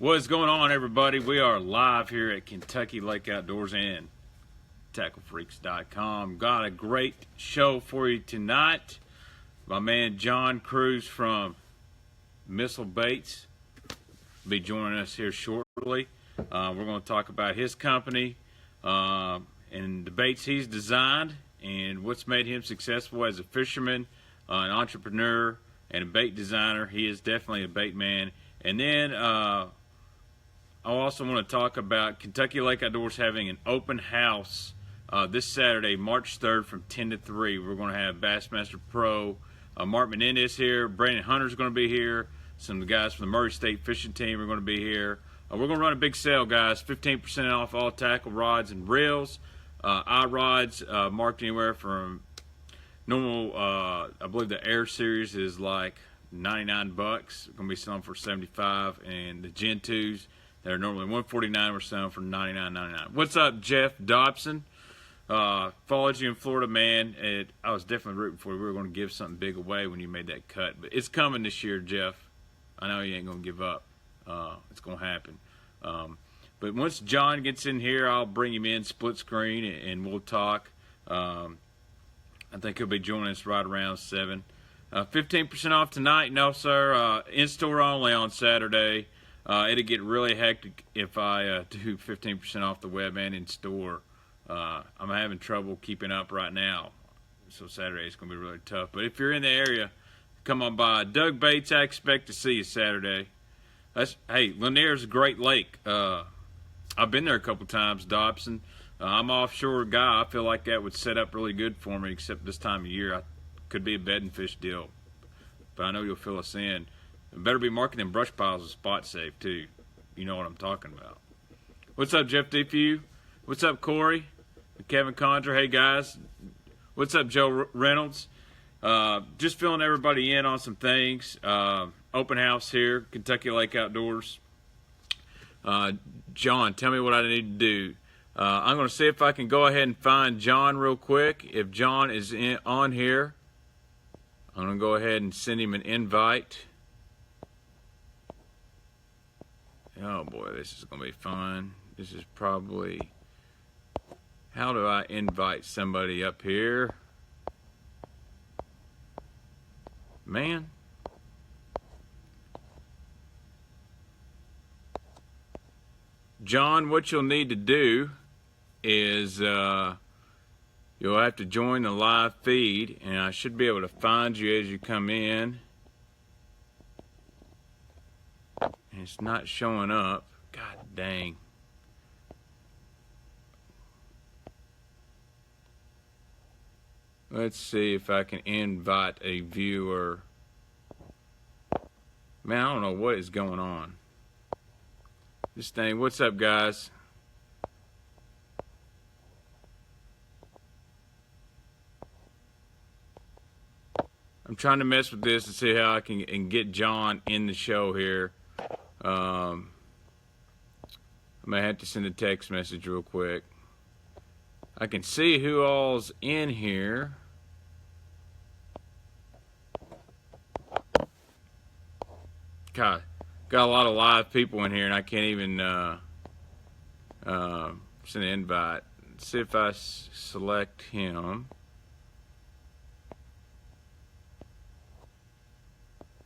What's going on, everybody? We are live here at Kentucky Lake Outdoors and TackleFreaks.com. Got a great show for you tonight. My man John Cruz from Missile Baits will be joining us here shortly. We're going to talk about his company and the baits he's designed and what's made him successful as a fisherman, an entrepreneur, and a bait designer. He is definitely a bait man. And then I also want to talk about Kentucky Lake Outdoors having an open house this Saturday, March 3rd from 10 to 3. We're going to have Bassmaster Pro, Mark Menendez here. Brandon Hunter's going to be here. Some of the guys from the Murray State fishing team are going to be here. We're going to run a big sale, guys. 15% off all tackle rods and reels. I-rods marked anywhere from normal, I believe the Air Series is like $99. We're going to be selling for $75. And the Gen 2s, they're normally $149. We're selling for $99.99. What's up, Jeff Dobson? Followed you in Florida, man. I was definitely rooting for you. We were going to give something big away when you made that cut. But it's coming this year, Jeff. I know you ain't going to give up. It's going to happen. But once John gets in here, I'll bring him in split screen and we'll talk. I think he'll be joining us right around 7. 15% off tonight? No, sir. In-store only on Saturday. It'll get really hectic if I do 15% off the web and in-store. I'm having trouble keeping up right now, so Saturday is going to be really tough. But if you're in the area, come on by. Doug Bates, I expect to see you Saturday. Hey, Lanier's a great lake. I've been there a couple times, Dobson. I'm an offshore guy. I feel like that would set up really good for me, except this time of year. Could be a bed and fish deal. But I know you'll fill us in. It better be marking them brush piles with spot safe, too. You know what I'm talking about. What's up, Jeff DeFew? What's up, Corey? Kevin Condra? Hey, guys. What's up, Joe Reynolds? Just filling everybody in on some things. Open house here, Kentucky Lake Outdoors. John, tell me what I need to do. I'm going to see if I can go ahead and find John real quick. If John is on here, I'm going to go ahead and send him an invite. Oh, boy, this is going to be fun. This is probably... How do I invite somebody up here? Man. John, what you'll need to do is you'll have to join the live feed, and I should be able to find you as you come in. And it's not showing up. God dang. Let's see if I can invite a viewer. Man, I don't know what is going on. This thing, what's up, guys? I'm trying to mess with this to see how I can get John in the show here. I may have to send a text message real quick. I can see who all's in here. God, got a lot of live people in here, and I can't even send an invite. Let's see if I select him.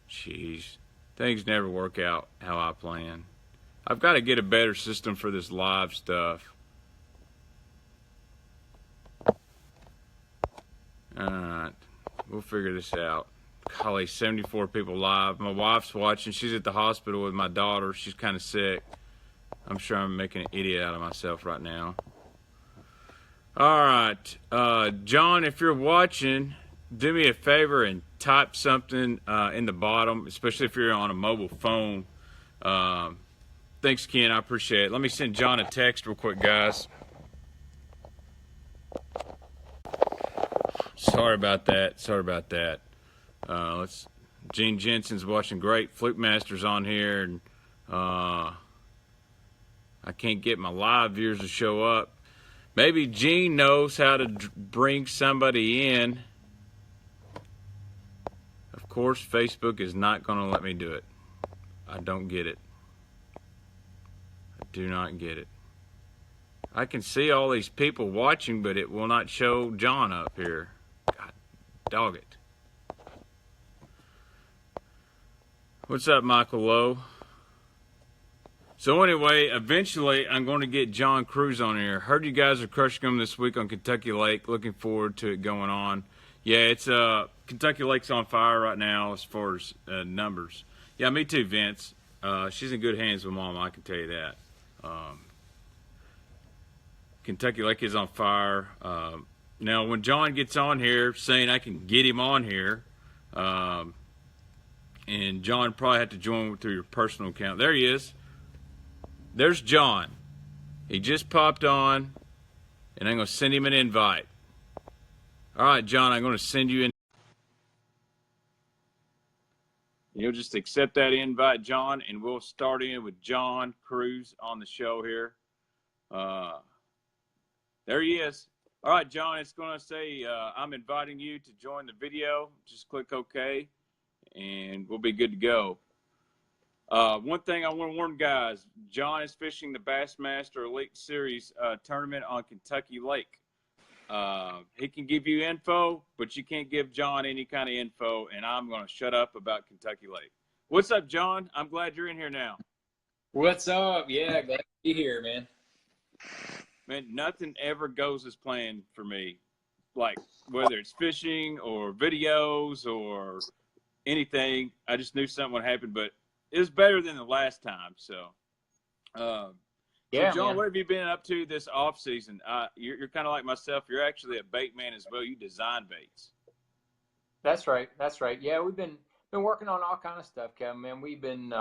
Jeez, things never work out how I plan. I've got to get a better system for this live stuff. Alright, we'll figure this out. Golly, 74 people live. My wife's watching. She's at the hospital with my daughter. She's kind of sick. I'm sure I'm making an idiot out of myself right now. Alright, John, if you're watching, do me a favor and type something in the bottom, especially if you're on a mobile phone. Thanks, Ken. I appreciate it. Let me send John a text real quick, guys. Sorry about that. Sorry about that. Gene Jensen's watching. Great. Fluke Master's on here, and I can't get my live viewers to show up. Maybe Gene knows how to bring somebody in. Of course, Facebook is not going to let me do it. I don't get it. Do not get it. I can see all these people watching, but it will not show John up here. God, dog it. What's up, Michael Lowe? So anyway, eventually I'm going to get John Cruz on here. Heard you guys are crushing them this week on Kentucky Lake. Looking forward to it going on. Yeah, it's Kentucky Lake's on fire right now as far as numbers. Yeah, me too, Vince. She's in good hands with Mom, I can tell you that. Kentucky Lake is on fire. Now, when John gets on here, saying I can get him on here, and John probably had to join through your personal account. There he is. There's John. He just popped on, and I'm going to send him an invite. All right, John, I'm going to send you in. You'll just accept that invite, John, and we'll start in with John Cruz on the show here. There he is. All right, John, it's going to say I'm inviting you to join the video. Just click OK, and we'll be good to go. One thing I want to warn guys, John is fishing the Bassmaster Elite Series tournament on Kentucky Lake. He can give you info, but you can't give John any kind of info, and I'm going to shut up about Kentucky Lake. What's up, John? I'm glad you're in here now. What's up? Yeah, glad to be here, man. Man, nothing ever goes as planned for me, like whether it's fishing or videos or anything. I just knew something would happen, but it was better than the last time. So, Yeah, so John, man. what have you been up to this off season? You're kind of like myself. You're actually a bait man as well. You design baits. That's right. That's right. Yeah, we've been working on all kind of stuff, Kevin. Man, we've been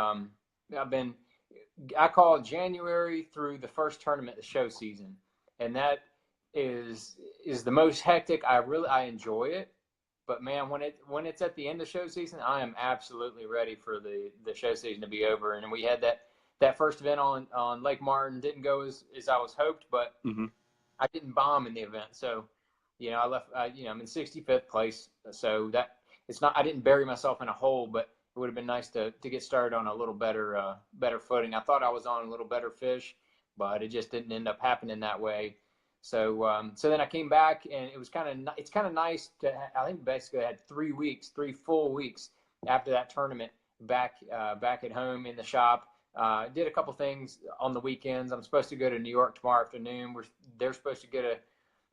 I call it January through the first tournament, the show season, and that is the most hectic. I enjoy it, but man, when it's at the end of show season, I am absolutely ready for the show season to be over. And we had that first event on Lake Martin. Didn't go as I was hoped, but I didn't bomb in the event. So, I left. I'm in 65th place. So that it's not. I didn't bury myself in a hole, but it would have been nice to get started on a little better footing. I thought I was on a little better fish, but it just didn't end up happening that way. So then I came back, and it's kind of nice to. I think basically I had 3 full weeks after that tournament back at home in the shop. Did a couple things on the weekends. I'm supposed to go to New York tomorrow afternoon. They're supposed to get a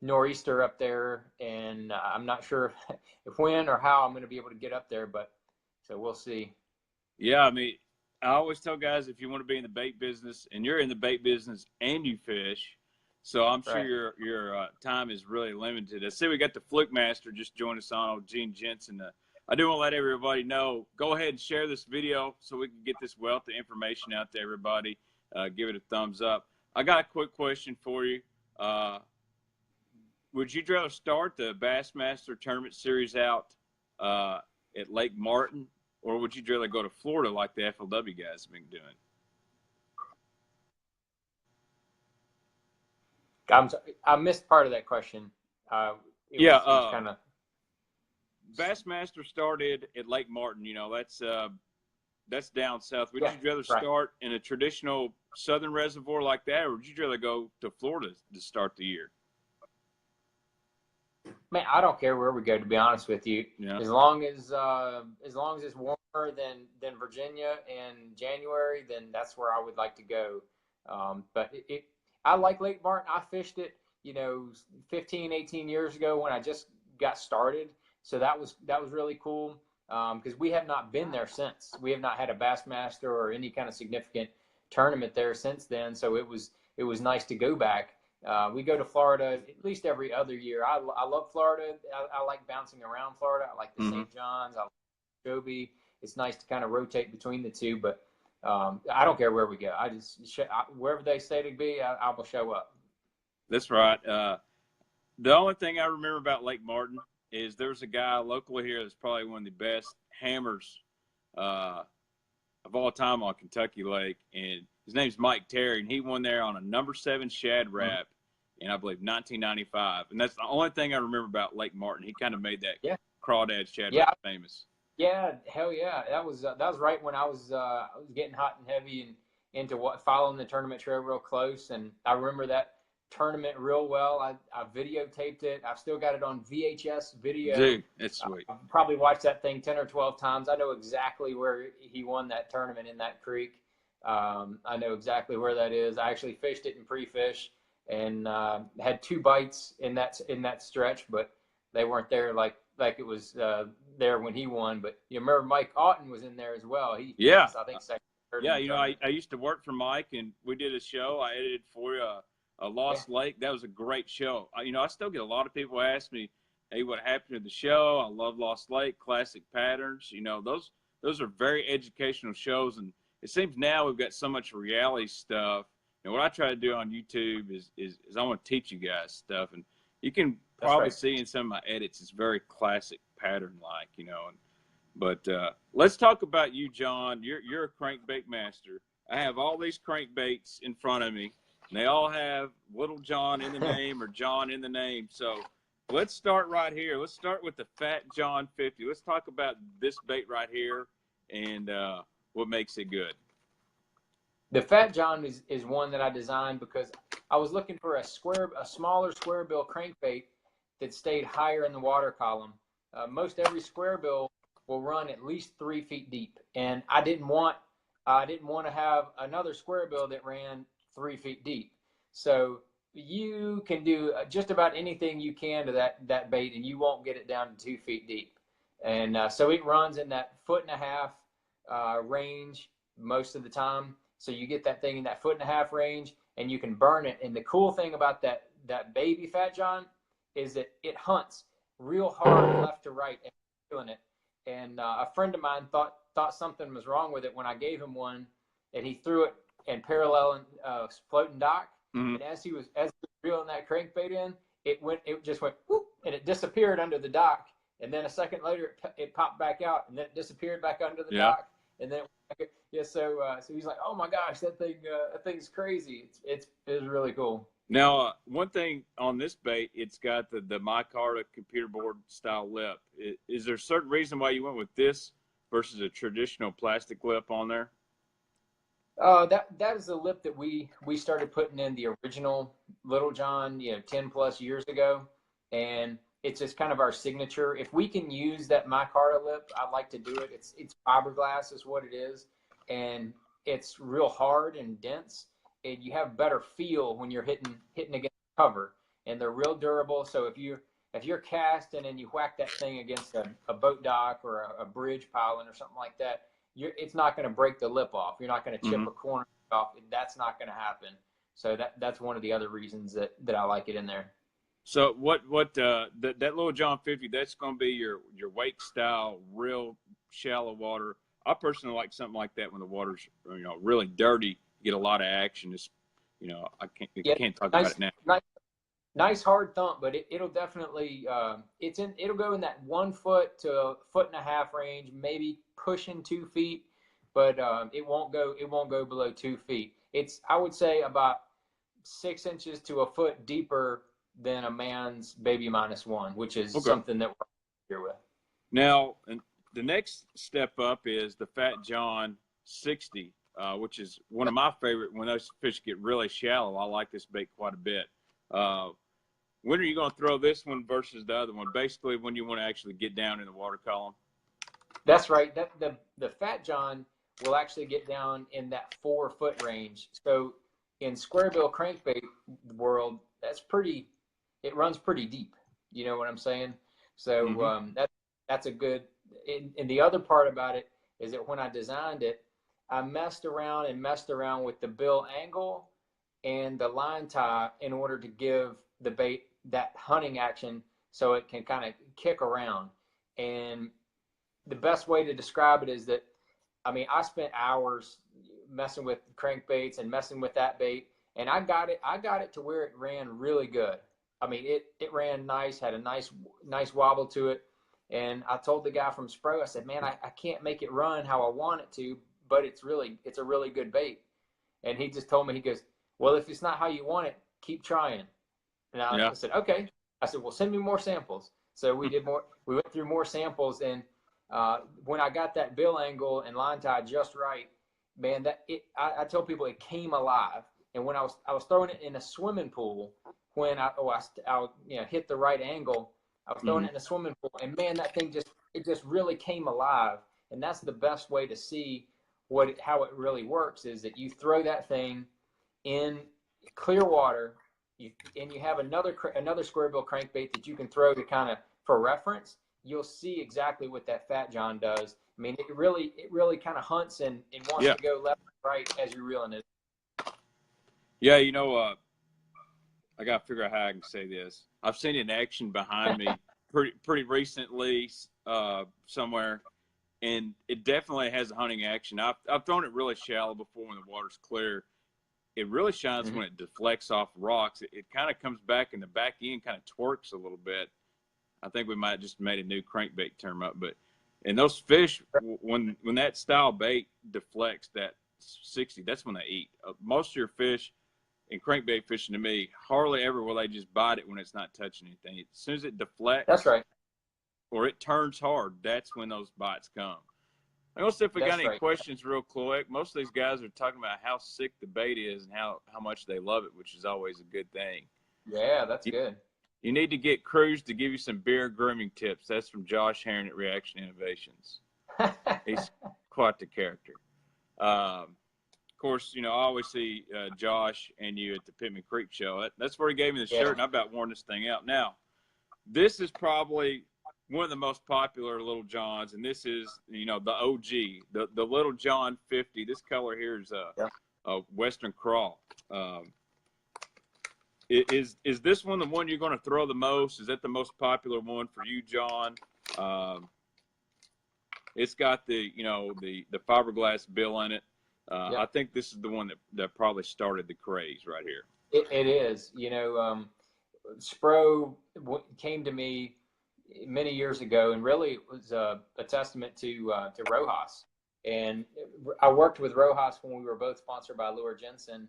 nor'easter up there, and I'm not sure if when or how I'm going to be able to get up there, but so we'll see. Yeah, I mean, I always tell guys, if you want to be in the bait business, and you're in the bait business and you fish, so I'm sure your time is really limited. I see we got the Fluke Master just joined us on, Gene Jensen. I do want to let everybody know, go ahead and share this video so we can get this wealth of information out to everybody. Give it a thumbs up. I got a quick question for you. Would you rather start the Bassmaster Tournament Series out at Lake Martin, or would you rather go to Florida like the FLW guys have been doing? I missed part of that question. Bassmaster started at Lake Martin. That's down south. Would you rather start in a traditional southern reservoir like that, or would you rather go to Florida to start the year? Man, I don't care where we go, to be honest with you. Yeah. As long as it's warmer than Virginia in January, then that's where I would like to go. But I like Lake Martin. I fished it, 15, 18 years ago when I just got started. So that was really cool because we have not been there since. We have not had a Bassmaster or any kind of significant tournament there since then. So it was nice to go back. We go to Florida at least every other year. I love Florida. I like bouncing around Florida. I like the St. John's. I like Joby. It's nice to kind of rotate between the two, but I don't care where we go. I just wherever they say to be, I will show up. That's right. The only thing I remember about Lake Martin is there's a guy locally here that's probably one of the best hammers of all time on Kentucky Lake, and his name's Mike Terry, and he won there on a number 7 Shad Rap in, I believe, 1995. And that's the only thing I remember about Lake Martin. He kind of made that crawdad Shad Rap famous. Yeah, hell yeah. That was right when I was getting hot and heavy into following the tournament trail real close. And I remember that tournament real well. I videotaped it. I've still got it on VHS video. Dude, that's sweet. I've probably watched that thing 10 or 12 times. I know exactly where he won that tournament in that creek. I know exactly where that is. I actually fished it in pre-fish and had 2 bites in that stretch, but they weren't there like it was there when he won. But you remember Mike Otten was in there as well. He finished, I think, second. Yeah, you know, I used to work for Mike, and we did a show. I edited for you, a Lost Lake. That was a great show. You know, I still get a lot of people ask me, hey, what happened to the show? I love Lost Lake, classic patterns. You know, those are very educational shows, and it seems now we've got so much reality stuff. And what I try to do on YouTube is I want to teach you guys stuff, and you can probably see in some of my edits, it's very classic pattern-like, you know. But let's talk about you, John. You're a crankbait master. I have all these crankbaits in front of me, and they all have Little John in the name or John in the name. So let's start right here. Let's start with the Fat John 50. Let's talk about this bait right here and what makes it good. The Fat John is one that I designed because I was looking for a smaller square bill crankbait that stayed higher in the water column. Most every square bill will run at least 3 feet deep, and I didn't want to have another square bill that ran 3 feet deep. So you can do just about anything you can to that bait, and you won't get it down to 2 feet deep. And so it runs in that 1.5 foot range most of the time. So you get that thing in that 1.5 foot range, and you can burn it. And the cool thing about that baby Fat John is that it hunts real hard left to right and doing it. And a friend of mine thought something was wrong with it when I gave him one, and he threw it in parallel floating dock. And as he was reeling that crankbait in, it just went whoop, and it disappeared under the dock. And then a second later, it popped back out, and then it disappeared back under the dock. And then so he's like, oh my gosh, that thing's crazy. It's really cool. Now, one thing on this bait, it's got the micarta computer board style lip. Is there a certain reason why you went with this versus a traditional plastic lip on there? That is the lip that we started putting in the original Little John, 10 plus years ago, and it's just kind of our signature. If we can use that micarta lip, I like to do it. It's fiberglass is what it is, and it's real hard and dense. And you have better feel when you're hitting against the cover, and they're real durable. So if you're casting and you whack that thing against a boat dock or a bridge piling or something like that, it's not going to break the lip off. You're not going to chip a corner off. That's not going to happen. So that's one of the other reasons that I like it in there. So that Little John 50, that's going to be your wake style, real shallow water. I personally like something like that when the water's really dirty. Get a lot of action. Just I can't talk about it now. Nice hard thump, but it'll definitely it'll go in that 1 foot to 1.5 foot range, maybe pushing 2 feet, but it won't go below 2 feet. It's, I would say, about 6 inches to a foot deeper than a man's baby -1, which is something that we're here with. Now, the next step up is the Fat John 60. Which is one of my favorite. When those fish get really shallow, I like this bait quite a bit. When are you going to throw this one versus the other one? Basically, when you want to actually get down in the water column. That's right. The Fat John will actually get down in that 4 foot range. So in square bill crankbait world, it runs pretty deep. You know what I'm saying? So that's a good. And the other part about it is that when I designed it, I messed around with the bill angle and the line tie in order to give the bait that hunting action so it can kind of kick around. And the best way to describe it is that, I spent hours messing with crankbaits and messing with that bait, and I got it to where it ran really good. It ran nice, had a nice wobble to it. And I told the guy from Spro, I said, man, I can't make it run how I want it to, but it's a really good bait. And he just told me, he goes, well, if it's not how you want it, keep trying. And I said, okay. I said, well, send me more samples. So we went through more samples, and when I got that bill angle and line tie just right, man, I tell people it came alive. And when I was throwing it in a swimming pool, when I hit the right angle, I was throwing it in a swimming pool, and man, that thing just really came alive. And that's the best way to see how it really works, is that you throw that thing in clear water, and you have another square bill crankbait that you can throw to kind of for reference. You'll see exactly what that Fat John does. I mean, it really kind of hunts and wants to go left and right as you're reeling it. Yeah, you know, I got to figure out how I can say this. I've seen it in action behind me pretty recently somewhere, and it definitely has a hunting action. I've thrown it really shallow before when the water's clear. It really shines when it deflects off rocks. It kind of comes back, and the back end kind of twerks a little bit. I think we might have just made a new crankbait term up, but and those fish, when that style bait deflects that 60, that's when they eat. Most of your fish in crankbait fishing, to me, hardly ever will they just bite it when it's not touching anything. As soon as it deflects, that's right, or it turns hard, that's when those bites come. I'm gonna see if we got any questions real quick. Most of these guys are talking about how sick the bait is and how much they love it, which is always a good thing. Yeah, that's good. You need to get Cruz to give you some beer grooming tips. That's from Josh Herron at Reaction Innovations. He's quite the character. Of course, you know, I always see Josh and you at the Pittman Creek show. That's where he gave me the shirt, and I about worn this thing out. Now, this is probably one of the most popular Little Johns, and this is, you know, the OG, the Little John 50. This color here is a Western Crawl. Is this one the one you're going to throw the most? Is that the most popular one for you, John? It's got the, you know, the fiberglass bill in it. I think this is the one that probably started the craze right here. It is. You know, Spro came to me many years ago, and really it was a testament to Rojas. And I worked with Rojas when we were both sponsored by Lure Jensen.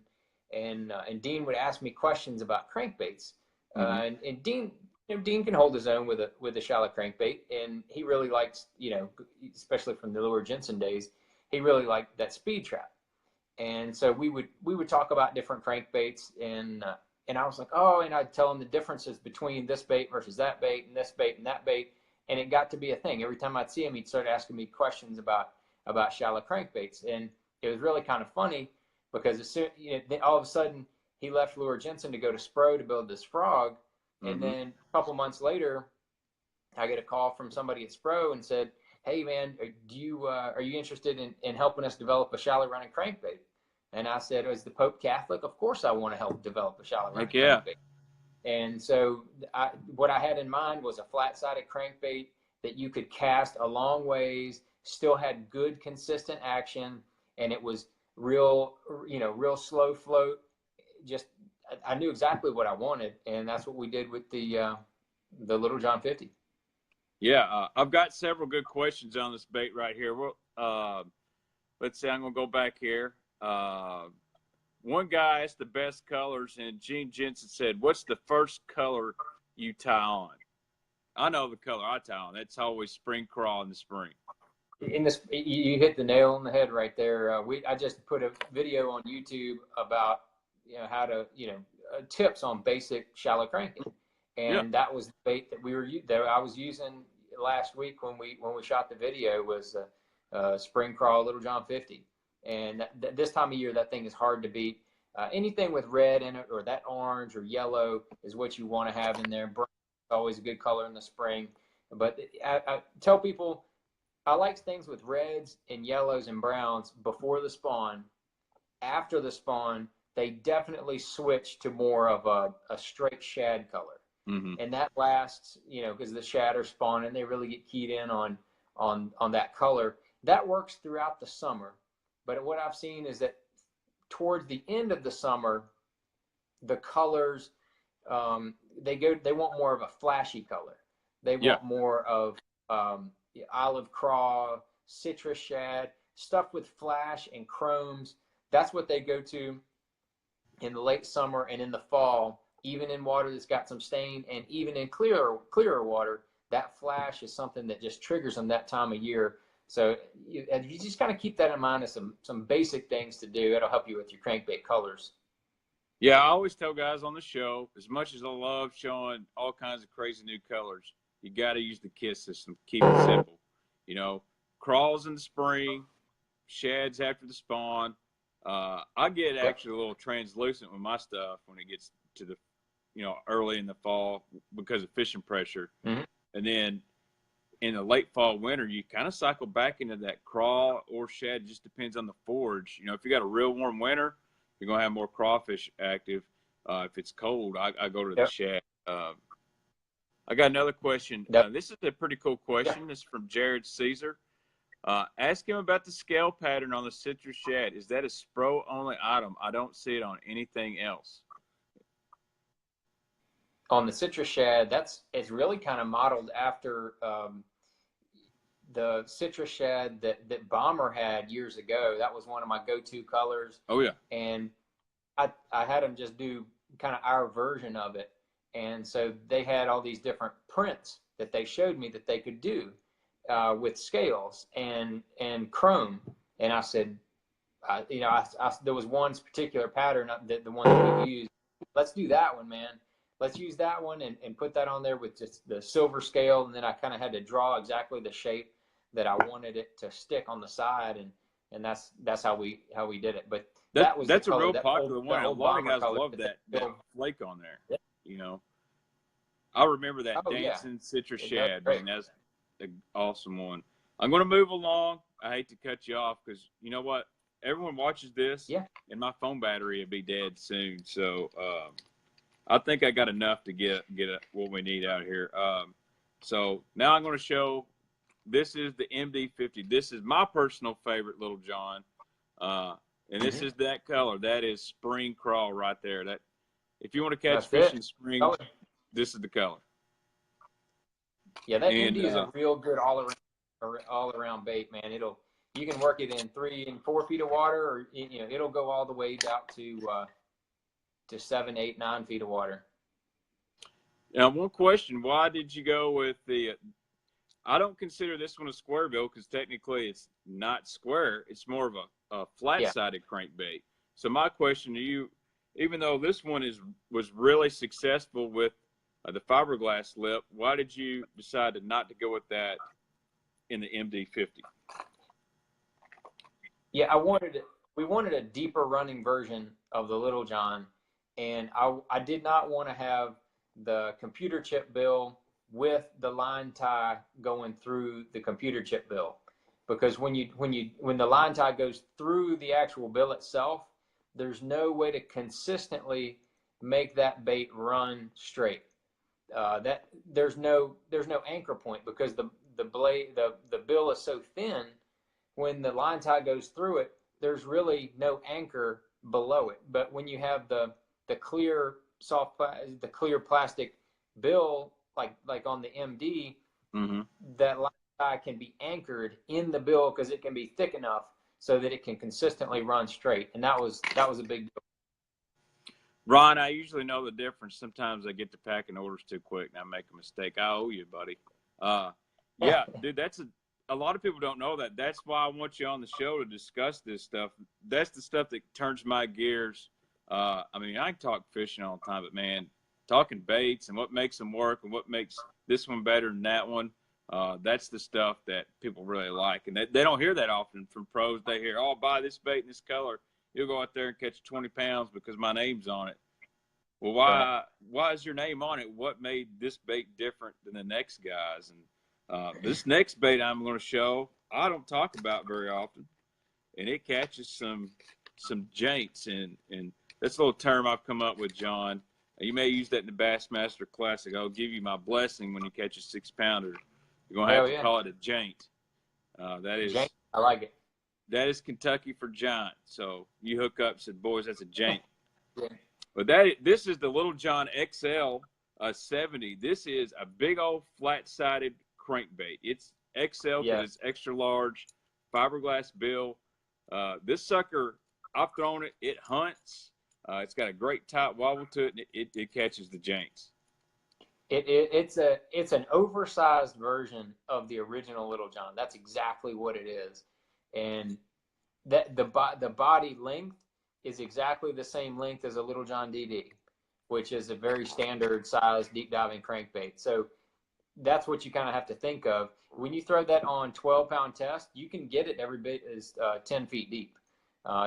And Dean would ask me questions about crankbaits, and Dean can hold his own with a shallow crankbait, and he really likes, you know, especially from the Lure Jensen days, he really liked that speed trap. And so we would talk about different crankbaits, and I was like, oh, and I'd tell him the differences between this bait versus that bait, and this bait and that bait, and it got to be a thing. Every time I'd see him, he'd start asking me questions about shallow crankbaits, and it was really kind of funny. Because as soon, you know, all of a sudden he left Lure Jensen to go to Spro to build this frog, and then a couple months later, I get a call from somebody at Spro and said, "Hey man, are you interested in helping us develop a shallow running crankbait?" And I said, "Is the Pope Catholic? Of course I want to help develop a shallow running crankbait." And so what I had in mind was a flat-sided crankbait that you could cast a long ways, still had good consistent action, and it was real slow float. Just, I knew exactly what I wanted, and that's what we did with the Little John 50. Yeah, I've got several good questions on this bait right here. Well, let's see, I'm gonna go back here. One guy asked the best colors, and Gene Jensen said, "What's the first color you tie on?" I know the color I tie on. It's always spring crawl in the spring. You hit the nail on the head right there. I just put a video on YouTube about, you know, how to, you know, tips on basic shallow cranking, and that was the bait that I was using last week when we shot the video was spring crawl Little John 50, and this time of year that thing is hard to beat. Anything with red in it or that orange or yellow is what you want to have in there. Brown is always a good color in the spring, but I tell people, I like things with reds and yellows and browns before the spawn. After the spawn, they definitely switch to more of a straight shad color. And that lasts, you know, because the shad are spawn and they really get keyed in on that color. That works throughout the summer. But what I've seen is that towards the end of the summer, the colors, they want more of a flashy color. They want more of olive craw, citrus shad, stuff with flash and chromes. That's what they go to in the late summer and in the fall, even in water that's got some stain, and even in clearer water. That flash is something that just triggers them that time of year. So you just kind of keep that in mind as some basic things to do. It'll help you with your crankbait colors. Yeah, I always tell guys on the show, as much as I love showing all kinds of crazy new colors, you got to use the KISS system. Keep it simple. You know, crawls in the spring, shads after the spawn. I get actually a little translucent with my stuff when it gets to the, early in the fall because of fishing pressure. Mm-hmm. And then in the late fall, winter, you kind of cycle back into that crawl or shad. It just depends on the forage. If you got a real warm winter, you're going to have more crawfish active. If it's cold, I go to the shad. I got another question. This is a pretty cool question. This is from Jared Caesar. Ask him about the scale pattern on the citrus shad. Is that a Spro only item? I don't see it on anything else. On the citrus shad, it's really kind of modeled after the citrus shad that Bomber had years ago. That was one of my go-to colors. Oh yeah. And I had them just do kind of our version of it. And so they had all these different prints that they showed me that they could do with scales and chrome. And I said, there was one particular pattern, the one that we used. Let's do that one, man. Let's use that one and put that on there with just the silver scale. And then I kind of had to draw exactly the shape that I wanted it to stick on the side. And that's how we did it. But that's a real popular one. A lot of guys love that flake on there. Yeah. I remember that dancing citrus shad. Man, that's an awesome one. I'm going to move along. I hate to cut you off because you know what? Everyone watches this, and my phone battery will be dead soon. So I think I got enough to get what we need out here. So now I'm going to show. This is the MD50. This is my personal favorite, Little John, and this is that color. That is spring crawl right there. That if you want to catch fish in spring, this is the color. Yeah, that MD is a real good all around bait, man. You can work it in 3 and 4 feet of water, or it'll go all the way out to 7, 8, 9 feet of water. Now, one question: why did you go with the? I don't consider this one a square bill because technically it's not square. It's more of a flat-sided crankbait. So my question to you, even though this one was really successful with the fiberglass lip, why did you decide not to go with that in the MD50? Yeah, we wanted a deeper running version of the Little John, and I did not want to have the computer chip bill with the line tie going through the computer chip bill, because when the line tie goes through the actual bill itself, there's no way to consistently make that bait run straight. That there's no anchor point because the bill is so thin. When the line tie goes through it, there's really no anchor below it. But when you have the clear plastic bill, like on the MD, that line tie can be anchored in the bill because it can be thick enough so that it can consistently run straight. And that was a big deal. Ron, I usually know the difference. Sometimes I get to packing orders too quick and I make a mistake. I owe you, buddy. Yeah, dude, a lot of people don't know that. That's why I want you on the show to discuss this stuff. That's the stuff that turns my gears. I mean, I can talk fishing all the time, but man, talking baits and what makes them work and what makes this one better than that one, that's the stuff that people really like. And they don't hear that often from pros. They hear, oh, buy this bait in this color. You'll go out there and catch 20 pounds because my name's on it. Well, why is your name on it? What made this bait different than the next guy's? And this next bait I'm going to show, I don't talk about very often, and it catches some jaints. And that's a little term I've come up with, John. You may use that in the Bassmaster Classic. I'll give you my blessing when you catch a 6-pounder. You're going to have to call it a jaint. That is, jaint. I like it. That is Kentucky for giant. So you hook up and said, boys, that's a jaint. Yeah. But this is the Little John XL 70. This is a big old flat-sided crankbait. It's XL because it's extra large, fiberglass bill. This sucker, I've thrown it. It hunts. It's got a great tight wobble to it. And it catches the jaints. It's an oversized version of the original Little John. That's exactly what it is, and that the body length is exactly the same length as a Little John DD, which is a very standard size deep diving crankbait. So that's what you kind of have to think of when you throw that on 12-pound test. You can get it every bit as 10 feet deep.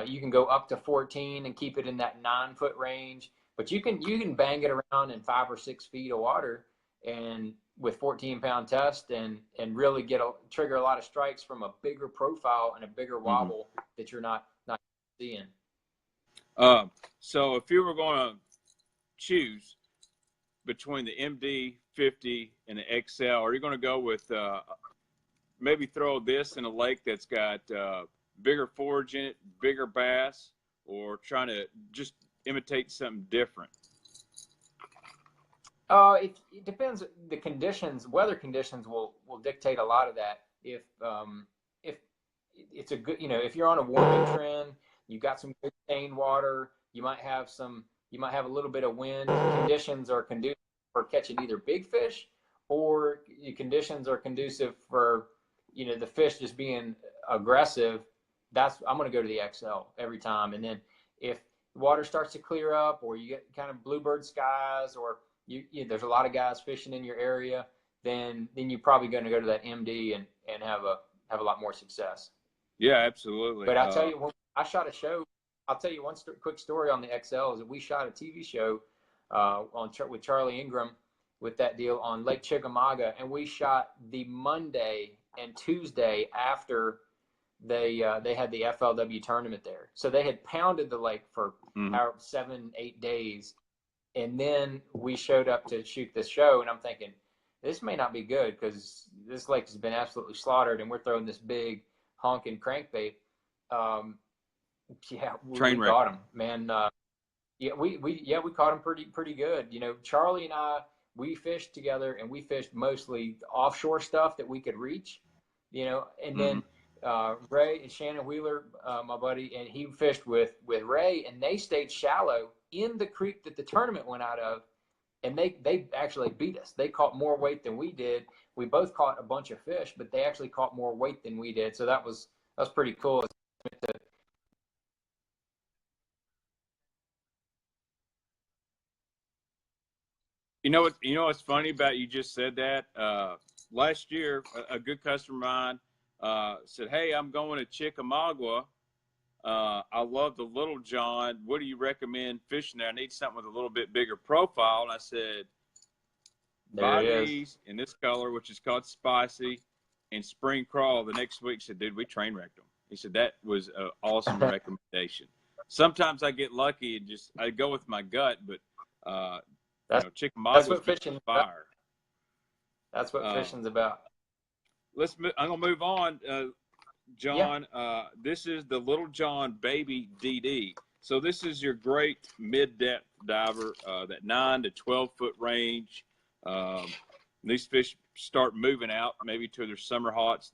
You can go up to 14 and keep it in that 9-foot range, but you can bang it around in 5 or 6 feet of water and with 14-pound test and really trigger a lot of strikes from a bigger profile and a bigger wobble that you're not seeing. So if you were going to choose between the MD 50 and the XL, are you going to go with maybe throw this in a lake that's got bigger forage in it, bigger bass, or trying to just imitate something different? It depends. The conditions, weather conditions will dictate a lot of that. If it's a good, if you're on a warming trend, you've got some good stained water, you might have a little bit of wind. Conditions are conducive for catching either big fish, or conditions are conducive for, the fish just being aggressive. I'm going to go to the XL every time. And then if water starts to clear up, or you get kind of bluebird skies, or there's a lot of guys fishing in your area, then you're probably going to go to that MD and have a lot more success. Yeah, absolutely. But I'll tell you, when I shot a show, I'll tell you one quick story on the XL is that we shot a TV show with Charlie Ingram with that deal on Lake Chickamauga, and we shot the Monday and Tuesday after they had the FLW tournament there. So they had pounded the lake for 7-8 days, and then we showed up to shoot this show, and I'm thinking, this may not be good because this lake has been absolutely slaughtered, and we're throwing this big honking crankbait. We got him, man. We caught him pretty good. Charlie and I, we fished together, and we fished mostly offshore stuff that we could reach. And then Ray and Shannon Wheeler, my buddy, and he fished with Ray, and they stayed shallow in the creek that the tournament went out of, and they actually beat us. They caught more weight than we did. We both caught a bunch of fish, but they actually caught more weight than we did. So that was pretty cool. What's funny about you just said that? Last year, a good customer of mine said, "Hey, I'm going to Chickamauga. I love the Little John. What do you recommend fishing there? I need something with a little bit bigger profile." And I said, "Buy these in this color, which is called Spicy, and Spring Crawl." The next week, said, "Dude, we train wrecked them." He said that was an awesome recommendation. Sometimes I get lucky and I go with my gut, but Chickamauga, that's what fishing fire. That's what fishing's about. I'm gonna move on, John. Yeah. This is the Little John Baby DD. So this is your great mid-depth diver, that 9 to 12-foot range. These fish start moving out maybe to their summer haunts.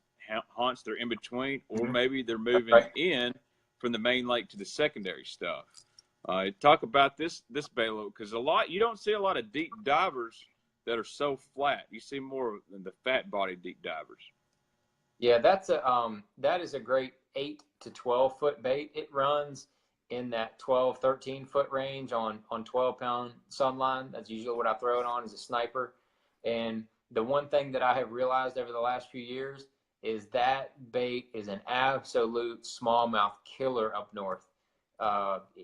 They're in between, or maybe they're moving in from the main lake to the secondary stuff. Talk about this bait, because you don't see a lot of deep divers that are so flat. You see more than the fat body deep divers. Yeah, that is a great 8 to 12-foot bait. It runs in that 12, 13-foot range on 12-pound sunline. That's usually what I throw it on as a sniper. And the one thing that I have realized over the last few years is that bait is an absolute smallmouth killer up north.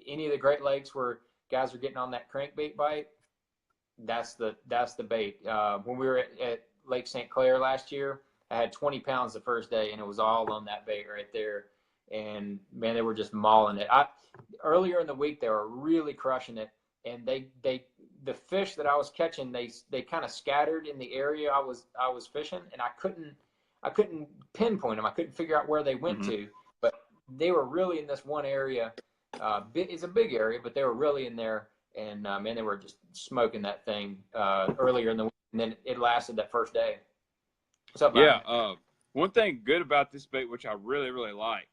Any of the Great Lakes where guys are getting on that crankbait bite, that's the bait. When we were at Lake St. Clair last year, I had 20 pounds the first day, and it was all on that bait right there. And man, they were just mauling it. Earlier in the week, they were really crushing it, and the fish that I was catching, they kind of scattered in the area I was fishing, and I couldn't pinpoint them. I couldn't figure out where they went to, but they were really in this one area. It's a big area, but they were really in there, and man, they were just smoking that thing earlier in the week, and then it lasted that first day. What's up, man? Yeah, one thing good about this bait, which I really, really like,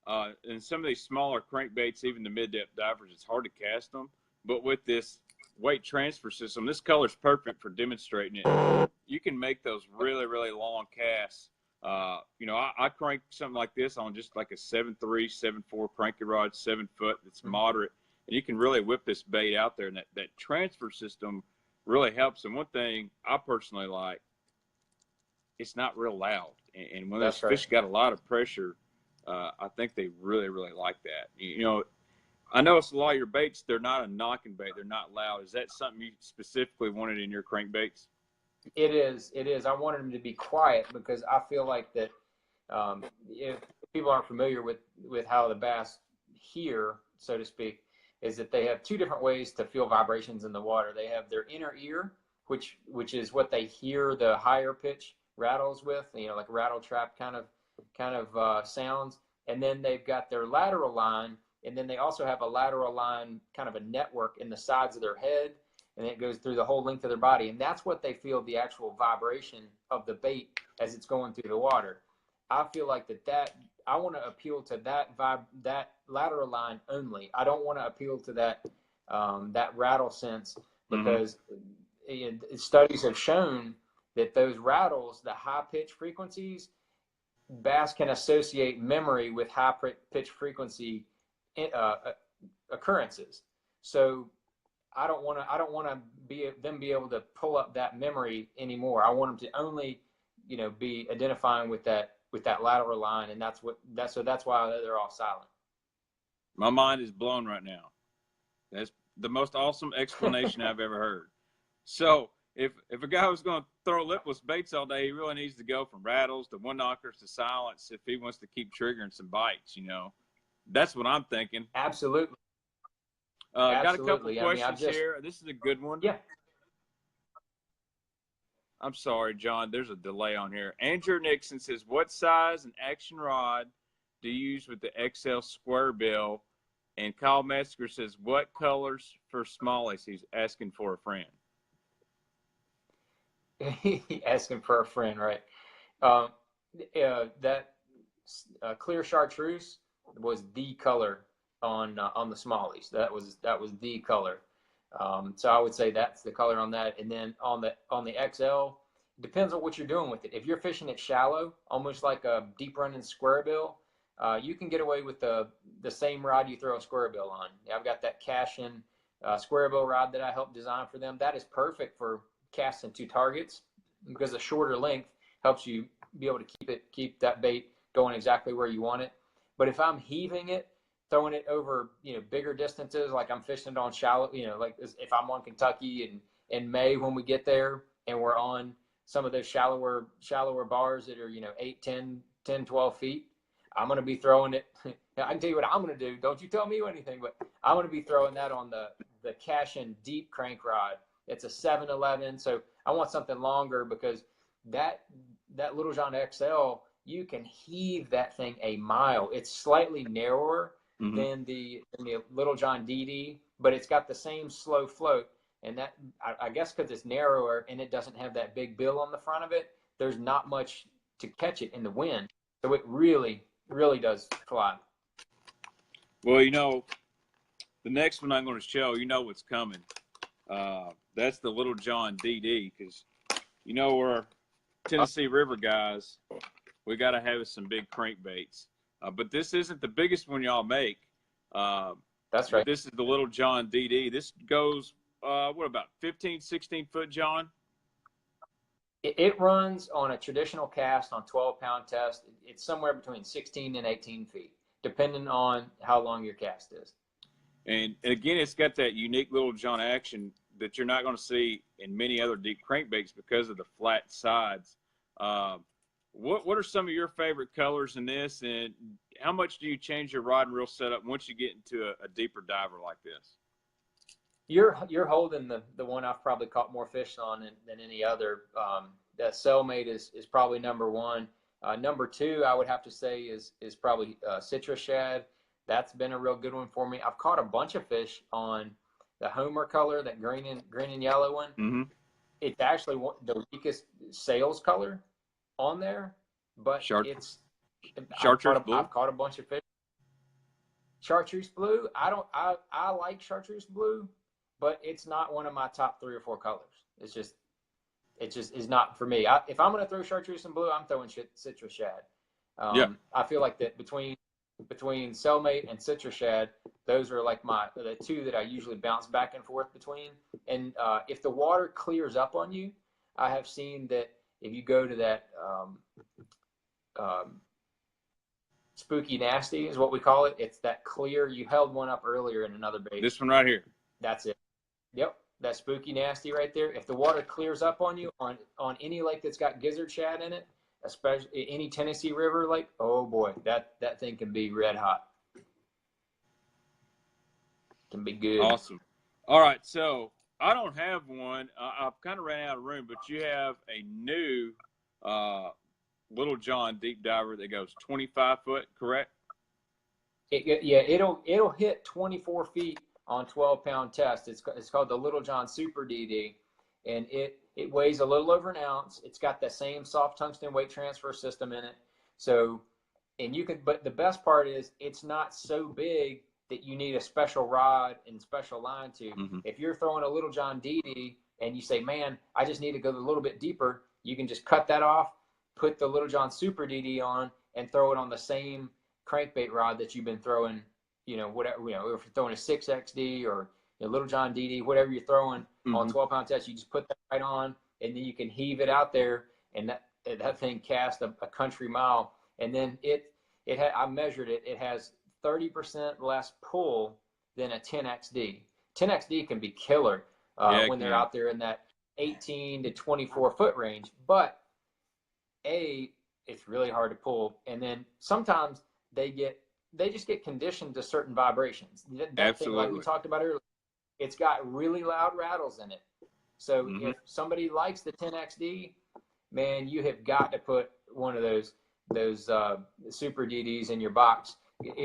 and some of these smaller crankbaits, even the mid-depth divers, it's hard to cast them, but with this weight transfer system. This color's perfect for demonstrating it. You can make those really, really long casts. I crank something like this on just like a 7.3, 7.4 cranky rod, 7 foot. It's moderate, and you can really whip this bait out there. And that transfer system really helps. And one thing I personally like, it's not real loud. And when those fish got a lot of pressure, I think they really, really like that. I notice a lot of your baits, they're not a knocking bait. They're not loud. Is that something you specifically wanted in your crankbaits? It is. It is. I wanted them to be quiet because I feel like that if people aren't familiar with how the bass hear, so to speak, is that they have two different ways to feel vibrations in the water. They have their inner ear, which is what they hear the higher pitch rattles with, like rattle trap kind of sounds. And then they've got their lateral line, and then they also have a lateral line, kind of a network in the sides of their head, and it goes through the whole length of their body. And that's what they feel the actual vibration of the bait as it's going through the water. I feel like that I want to appeal to that lateral line only. I don't want to appeal to that rattle sense, because studies have shown that those rattles, the high pitch frequencies, bass can associate memory with high pitch frequency occurrences. So I don't want to be able to pull up that memory anymore. I want them to only, be identifying with that lateral line, and that's why they're all silent. My mind is blown right now. That's the most awesome explanation I've ever heard. So if a guy was going to throw lipless baits all day, he really needs to go from rattles to one knockers to silence if he wants to keep triggering some bites. That's what I'm thinking. Absolutely. Got a couple questions here. This is a good one. Yeah. I'm sorry, John. There's a delay on here. Andrew Nixon says, what size and action rod do you use with the XL square bill? And Kyle Metzger says, what colors for smallies? He's asking for a friend. Asking for a friend, right? That clear chartreuse was the color on the smallies. That was the color. So I would say that's the color on that. And then on the XL, depends on what you're doing with it. If you're fishing it shallow, almost like a deep running square bill, you can get away with the same rod you throw a square bill on. I've got that Cashin square bill rod that I helped design for them. That is perfect for casting two targets, because a shorter length helps you be able to keep that bait going exactly where you want it. But if I'm heaving it, throwing it over, bigger distances, like I'm fishing it on shallow, like if I'm on Kentucky in May when we get there and we're on some of those shallower bars that are, 8, 10, 12 feet, I'm going to be throwing it. I can tell you what I'm going to do. Don't you tell me anything, but I'm going to be throwing that on the Cashin deep crank rod. It's a 7-11. So I want something longer, because that Little John XL, you can heave that thing a mile. It's slightly narrower than the Little John DD, but it's got the same slow float. And that, I guess because it's narrower and it doesn't have that big bill on the front of it, there's not much to catch it in the wind. So it really, really does fly. Well, the next one I'm going to show, what's coming. That's the Little John DD, because, we're Tennessee River guys. We got to have some big crankbaits. But this isn't the biggest one y'all make. That's right. This is the Little John DD. This goes, about 15, 16 foot, John? It runs on a traditional cast on 12-pound test. It's somewhere between 16 and 18 feet, depending on how long your cast is. And again, it's got that unique Little John action that you're not going to see in many other deep crankbaits because of the flat sides. What are some of your favorite colors in this, and how much do you change your rod and reel setup once you get into a deeper diver like this? You're holding the one I've probably caught more fish on than any other. That Cellmate is probably number one. Number two, I would have to say is probably Citrus Shad. That's been a real good one for me. I've caught a bunch of fish on the Homer color, that green and yellow one. Mm-hmm. It's actually the weakest sales color on there, but it's chartreuse blue. I've caught a bunch of fish. Chartreuse blue. I like chartreuse blue. but it's not one of my top 3 or 4 colors. It just is not for me. If I'm going to throw chartreuse and blue, I'm throwing citrus shad. Yeah. I feel like that between cellmate and citrus shad, those are like the 2 that I usually bounce back and forth between. And if the water clears up on you, I have seen that if you go to that spooky nasty is what we call it. It's that clear. You held one up earlier in another bait. This one right here. That's it. Yep, that spooky nasty right there. If the water clears up on you on any lake that's got gizzard shad in it, especially any Tennessee River lake, oh boy, that thing can be red hot. Can be good. Awesome. All right, so I don't have one. I've kind of ran out of room, but you have a new Little John deep diver that goes 25 foot, correct? It'll hit 24 feet on 12-pound test. It's called the Little John Super DD, and it weighs a little over an ounce. It's got the same soft tungsten weight transfer system in it. So, and you can, but the best part is it's not so big that you need a special rod and special line to. Mm-hmm. If you're throwing a Little John DD and you say, man, I just need to go a little bit deeper, you can just cut that off, put the Little John Super DD on, and throw it on the same crankbait rod that you've been throwing, whatever, if you're throwing a 6XD or Little John DD, whatever you're throwing on 12-pound test, you just put that right on, and then you can heave it out there, and that thing casts a country mile. And then I measured it, it has 30% less pull than a 10XD. 10XD can be killer when they're out there in that 18 to 24 foot range, but it's really hard to pull. And then sometimes they just get conditioned to certain vibrations. That thing, like we talked about earlier, it's got really loud rattles in it. So if somebody likes the 10XD, man, you have got to put one of those Super DDs in your box.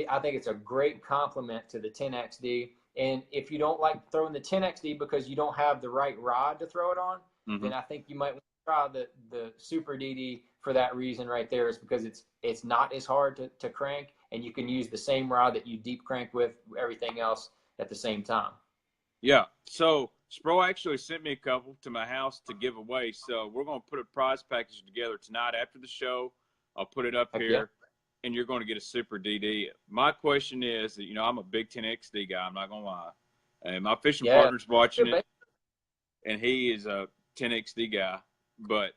I think it's a great complement to the 10XD. And if you don't like throwing the 10XD because you don't have the right rod to throw it on, then I think you might want to try the Super DD for that reason right there, is because it's not as hard to crank, and you can use the same rod that you deep crank with everything else at the same time. Yeah. So Spro actually sent me a couple to my house to give away. So we're going to put a prize package together tonight after the show. I'll put it up here, and you're going to get a Super DD. My question is that, I'm a big 10XD guy. I'm not going to lie. And my fishing partner's watching it, and he is a 10XD guy. But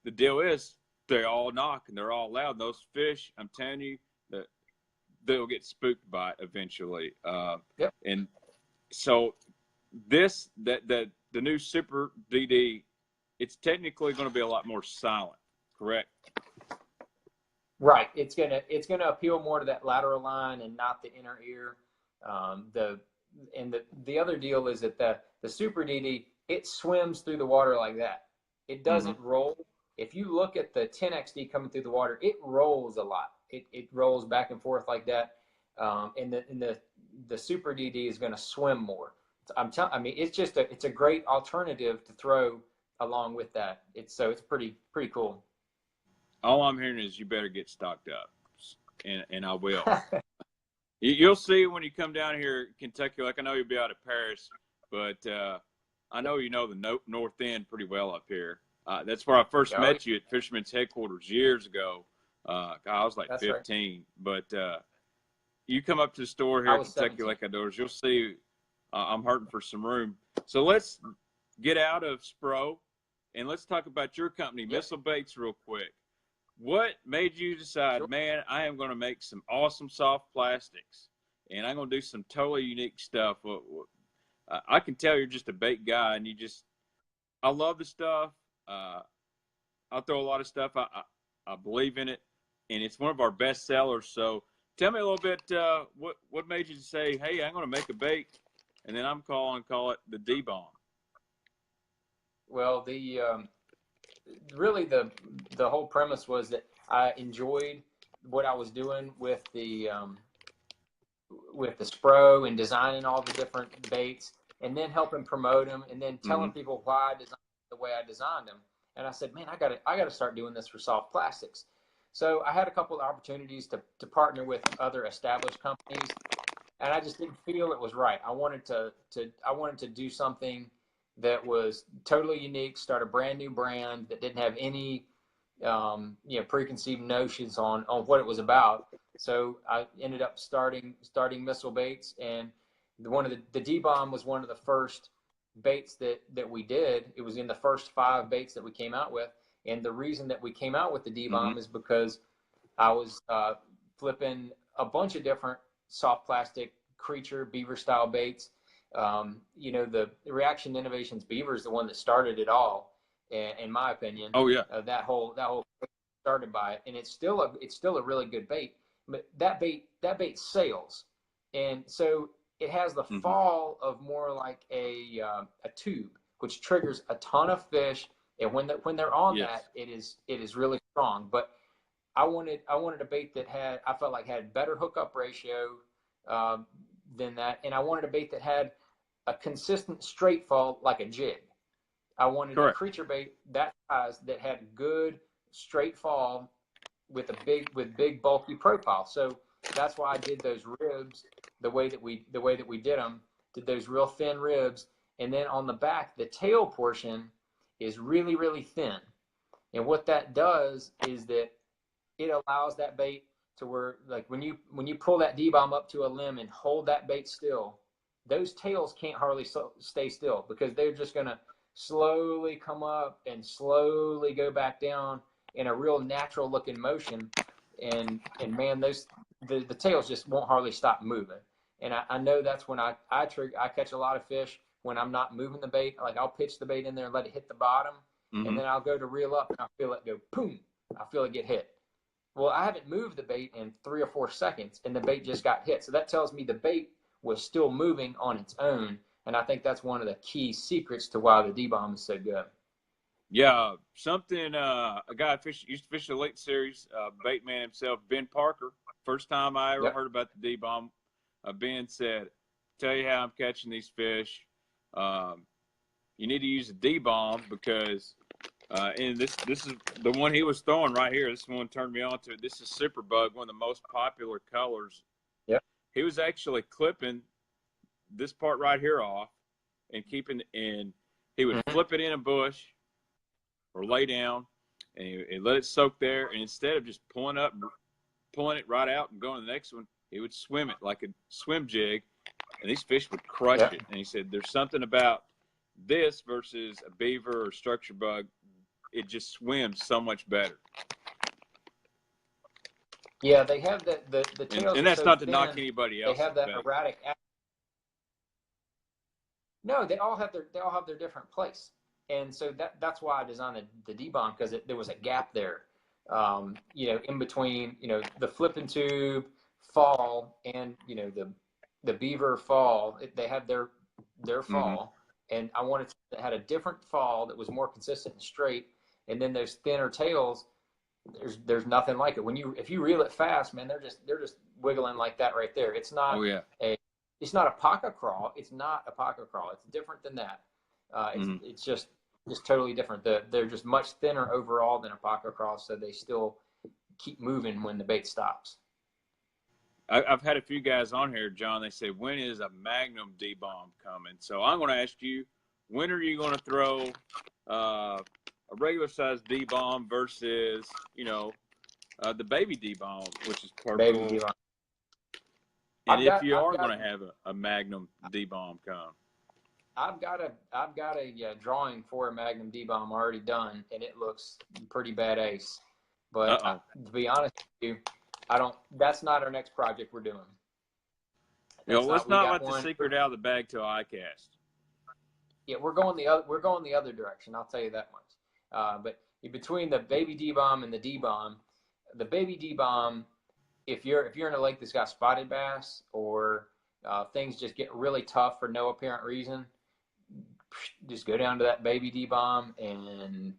the deal is, they all knock and they're all loud. Those fish, I'm telling you, that they'll get spooked by it eventually. And so the new Super DD, it's technically going to be a lot more silent, correct? Right. It's gonna appeal more to that lateral line and not the inner ear. The other deal is that the Super DD, it swims through the water like that. It doesn't roll. If you look at the 10XD coming through the water, it rolls a lot. It rolls back and forth like that. And the Super DD is going to swim more. It's a great alternative to throw along with that. It's pretty cool. All I'm hearing is you better get stocked up, and I will. You'll see when you come down here, Kentucky. Like, I know you'll be out at Paris, but I know the North End pretty well up here. That's where I first met you at Fisherman's Headquarters years ago. I was like 15. Right. But you come up to the store here at Kentucky 17. Lake Outdoors, you'll see I'm hurting for some room. So let's get out of Spro, and let's talk about your company, Missile Baits, real quick. What made you decide, man, I am going to make some awesome soft plastics, and I'm going to do some totally unique stuff? I can tell you're just a bait guy, and I love the stuff. I throw a lot of stuff. I believe in it, and it's one of our best sellers. So tell me a little bit, what made you say, hey, I'm going to make a bait, and then I'm call it the D-bomb? Well, really the whole premise was that I enjoyed what I was doing with the Spro and designing all the different baits, and then helping promote them, and then telling people why I designed the way I designed them. And I said, man, I got to start doing this for soft plastics. So I had a couple of opportunities to partner with other established companies. and I just didn't feel it was right. I wanted to do something that was totally unique, start a brand new brand that didn't have any preconceived notions on what it was about. So I ended up starting Missile Baits, and the D-Bomb was one of the first baits that we did. It was in the first 5 baits that we came out with, and the reason that we came out with the D-Bomb is because I was flipping a bunch of different soft plastic creature beaver style baits. The Reaction Innovations beaver is the one that started it all, in my opinion. Oh yeah. That whole started by it, and it's still a really good bait. But that bait sails, and so it has the fall of more like a tube, which triggers a ton of fish. And when they're on that, it is really strong. But I wanted a bait that I felt like had better hookup ratio than that, and I wanted a bait that had a consistent straight fall like a jig. I wanted a creature bait that size that had good straight fall with big bulky profile. So that's why I did those ribs the way that we did them. Did those real thin ribs, and then on the back, the tail portion is really, really thin. And what that does is that it allows that bait to where, like, when you pull that D-Bomb up to a limb and hold that bait still, those tails can't hardly stay still, because they're just going to slowly come up and slowly go back down in a real natural looking motion. And man, the tails just won't hardly stop moving. And I know that's when I catch a lot of fish when I'm not moving the bait. Like, I'll pitch the bait in there and let it hit the bottom, and then I'll go to reel up and I'll feel it go boom. I feel it get hit. Well, I haven't moved the bait in 3 or 4 seconds, and the bait just got hit. So that tells me the bait was still moving on its own. And I think that's one of the key secrets to why the D-Bomb is so good. Yeah, something a guy used to fish the Elite Series, Baitman himself, Ben Parker. First time I ever heard about the D-Bomb, Ben said, "Tell you how I'm catching these fish. You need to use a D-Bomb because." And this is the one he was throwing right here. This one turned me on to it. This is Superbug, one of the most popular colors. Yeah. He was actually clipping this part right here off and he would flip it in a bush or lay down, and he let it soak there. And instead of just pulling it right out and going to the next one, he would swim it like a swim jig, and these fish would crush it. And he said, there's something about this versus a beaver or structure bug. It just swims so much better. Yeah, they have the tails. And that's so not to thin, knock anybody else. They have that erratic. No, they all have their different place, and so that's why I designed the D-Bomb, because there was a gap there, in between, the flipping tube fall and the beaver fall. They have their fall, and I wanted to have a different fall that was more consistent and straight. And then those thinner tails, there's nothing like it. If you reel it fast, man, they're just wiggling like that right there. It's not it's not a pocket crawl. It's not a pocket crawl. It's different than that. It's just totally different. They're just much thinner overall than a pocket crawl, so they still keep moving when the bait stops. I've had a few guys on here, John. They say, when is a Magnum D-Bomb coming? So I'm going to ask you, when are you going to throw a regular size D-Bomb versus, the baby D-Bomb, which is purple? Baby D-Bomb. And if you are going to have a Magnum D-Bomb come? I've got a drawing for a Magnum D-Bomb already done, and it looks pretty badass. But to be honest with you, that's not our next project we're doing. Let's not let the secret out of the bag till I cast. Yeah, we're going the other direction. I'll tell you that much. But between the baby D-Bomb and the D-Bomb, the baby D-Bomb, if you're in a lake that's got spotted bass, or things just get really tough for no apparent reason, just go down to that baby D-Bomb and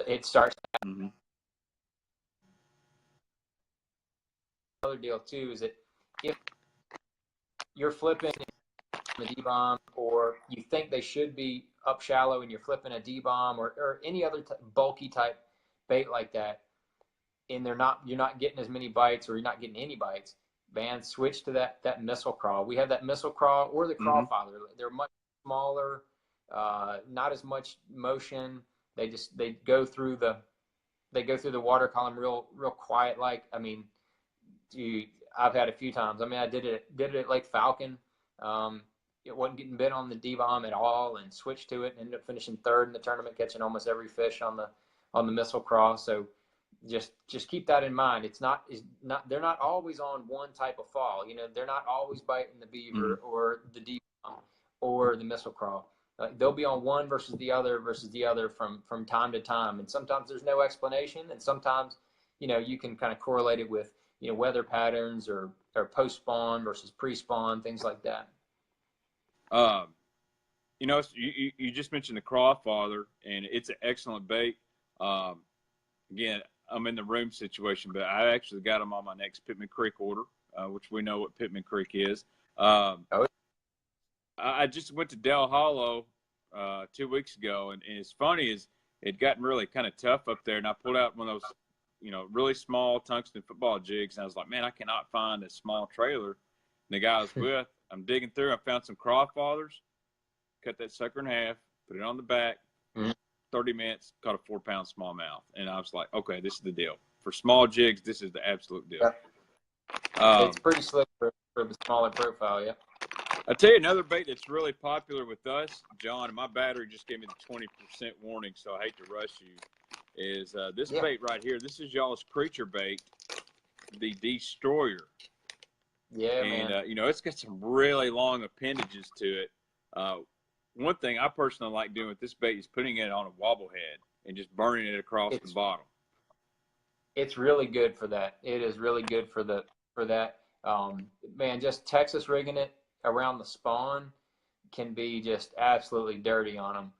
it starts. Another deal too is that if you're flipping a D-Bomb, or you think they should be up shallow and you're flipping a D-Bomb or any other bulky type bait like that, and you're not getting as many bites, or you're not getting any bites, man, switch to that missile crawl. We have that missile crawl or the crawl father. They're much smaller, not as much motion. They go through the water column real quiet. Like, I mean, I've had a few times. I mean, I did it at Lake Falcon. It wasn't getting bit on the D-bomb at all, and switched to it and ended up finishing third in the tournament, catching almost every fish on the missile crawl. So just keep that in mind. They're not always on one type of fall. You know, they're not always biting the beaver or the D-bomb or the missile crawl. They'll be on one versus the other from time to time. And sometimes there's no explanation, and sometimes, you know, you can kind of correlate it with, you know, weather patterns or post-spawn versus pre-spawn, things like that. You know, you just mentioned the crawfather, and it's an excellent bait. Again, I'm in the room situation, but I actually got them on my next Pittman Creek order, which we know what Pittman Creek is. I just went to Del Hollow 2 weeks ago, and it's funny is it gotten really kind of tough up there, and I pulled out one of those, you know, really small tungsten football jigs, and I was like, man, I cannot find a small trailer. And the guy I was with, I'm digging through, I found some crawfathers, cut that sucker in half, put it on the back, 30 minutes, caught a 4-pound smallmouth. And I was like, okay, this is the deal. For small jigs, this is the absolute deal. It's pretty slick for the smaller profile, yeah. I'll tell you another bait that's really popular with us, John, and my battery just gave me the 20% warning, so I hate to rush you, is this bait right here. This is y'all's creature bait, the Destroyer. Yeah, and, man. you know, it's got some really long appendages to it. One thing I personally like doing with this bait is putting it on a wobble head and just burning it across the bottom. It's really good for that. It is really good for that. Man, just Texas rigging it around the spawn can be just absolutely dirty on them.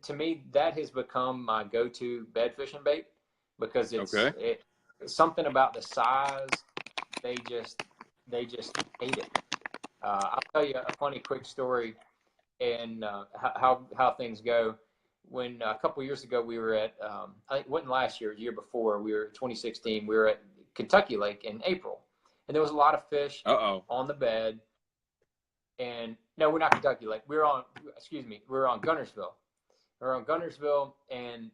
To me, that has become my go-to bed fishing bait because it's something about the size. They just hate it. I'll tell you a funny quick story and how things go. When a couple years ago we were at, I think it wasn't last year, the year before, we were 2016, we were at Kentucky Lake in April, and there was a lot of fish on the bed. And no, we're not Kentucky Lake. We were on Gunnersville. We were on Gunnersville, and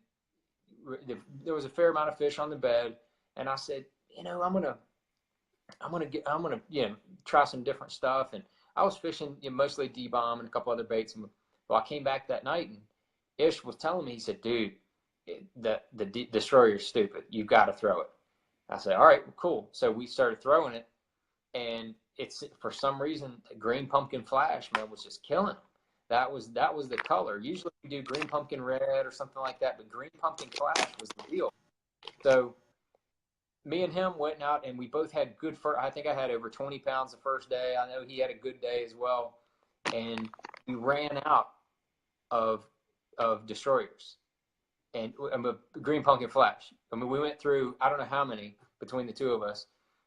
there was a fair amount of fish on the bed. And I said, you know, I'm gonna try some different stuff. And I was fishing, you know, mostly D-bomb and a couple other baits. And well, I came back that night, and Ish was telling me, he said, dude, the Destroyer's stupid. You got to throw it. I said, all right, well, cool. So we started throwing it, and it's, for some reason, green pumpkin flash, man, was just killing them. That was the color. Usually we do green pumpkin red or something like that, but green pumpkin flash was the deal. So me and him went out, and we both had good I think I had over 20 pounds the first day. I know he had a good day as well. And we ran out of Destroyers and green pumpkin flash. I mean, we went through, I don't know how many between the two of us.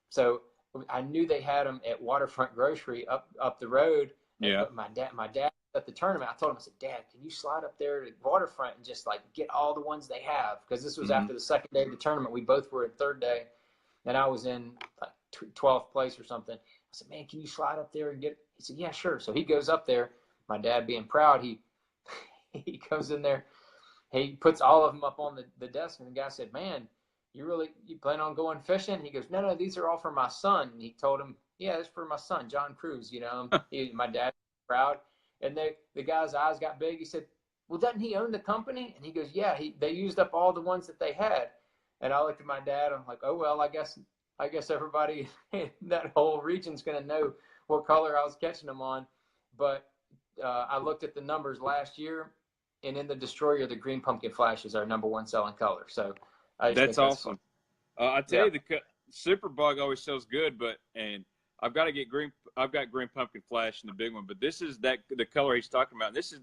So I knew they had them at Waterfront Grocery up the road. Yeah. But my dad at the tournament, I told him, I said, Dad, can you slide up there to Waterfront and just like get all the ones they have? Because this was after the second day of the tournament. We both were in third day, and I was in like 12th place or something. I said, man, can you slide up there and get it? He said, yeah, sure. So he goes up there. My dad being proud, he goes in there. He puts all of them up on the desk, and the guy said, man, you plan on going fishing? He goes, no, these are all for my son. And he told him, yeah, it's for my son, John Cruz. You know, my dad was proud. And the guy's eyes got big. He said, well, doesn't he own the company? And he goes, yeah, they used up all the ones that they had. And I looked at my dad. I'm like, oh, well, I guess everybody in that whole region's going to know what color I was catching them on. But I looked at the numbers last year, and in the Destroyer, the green pumpkin flash is our #1 selling color. So that's awesome. I tell you, the Super Bug always sells good, and I've got to get green. I've got green pumpkin flash in the big one, but this is the color he's talking about. And this is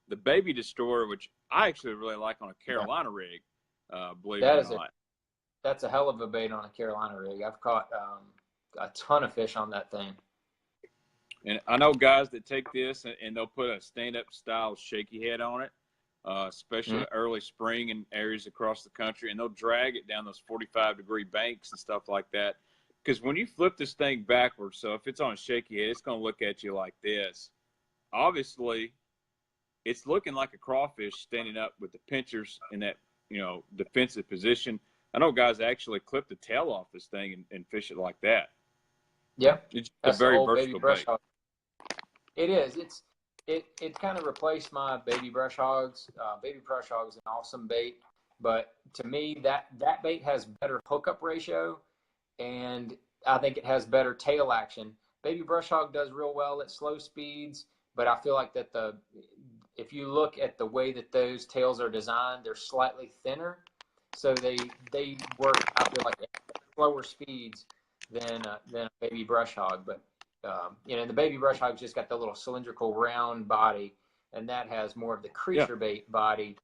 the baby Destroyer, which I actually really like on a Carolina rig. Believe it or not. That's a hell of a bait on a Carolina rig. I've caught a ton of fish on that thing. And I know guys that take this and they'll put a stand-up style shaky head on it, especially early spring in areas across the country, and they'll drag it down those 45-degree banks and stuff like that. because when you flip this thing backwards, so if it's on a shaky head, it's going to look at you like this. Obviously, it's looking like a crawfish standing up with the pinchers in that, defensive position. I know guys actually clip the tail off this thing and fish it like that. Yeah, It's just a that's the very old baby versatile brush bait. hog. It is. It kind of replaced my baby brush hogs. Baby brush hog is an awesome bait, but to me that bait has better hookup ratio, and I think it has better tail action. Baby brush hog does real well at slow speeds, but I feel like that if you look at the way that those tails are designed, they're slightly thinner, so they work. I feel like at slower speeds than a baby brush hog, but the baby brush hog's just got the little cylindrical round body, and that has more of the creature bait body,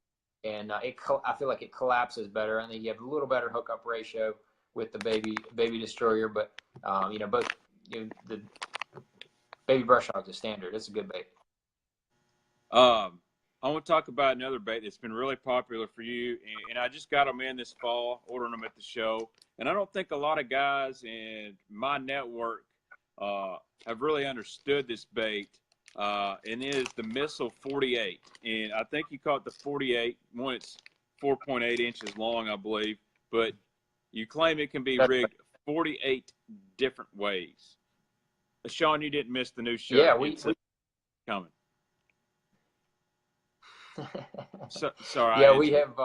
and I feel like it collapses better. I think you have a little better hookup ratio with the baby destroyer, but both the baby brush hog's a standard. It's a good bait. I want to talk about another bait that's been really popular for you, and I just got them in this fall, ordering them at the show, and I don't think a lot of guys in my network have really understood this bait, and it is the Missile 48, and I think you caught the 48. One, it's 4.8 inches long, I believe, but you claim it can be rigged 48 different ways. Sean, you didn't miss the new show. Yeah, we coming. Sorry. Yeah, we have.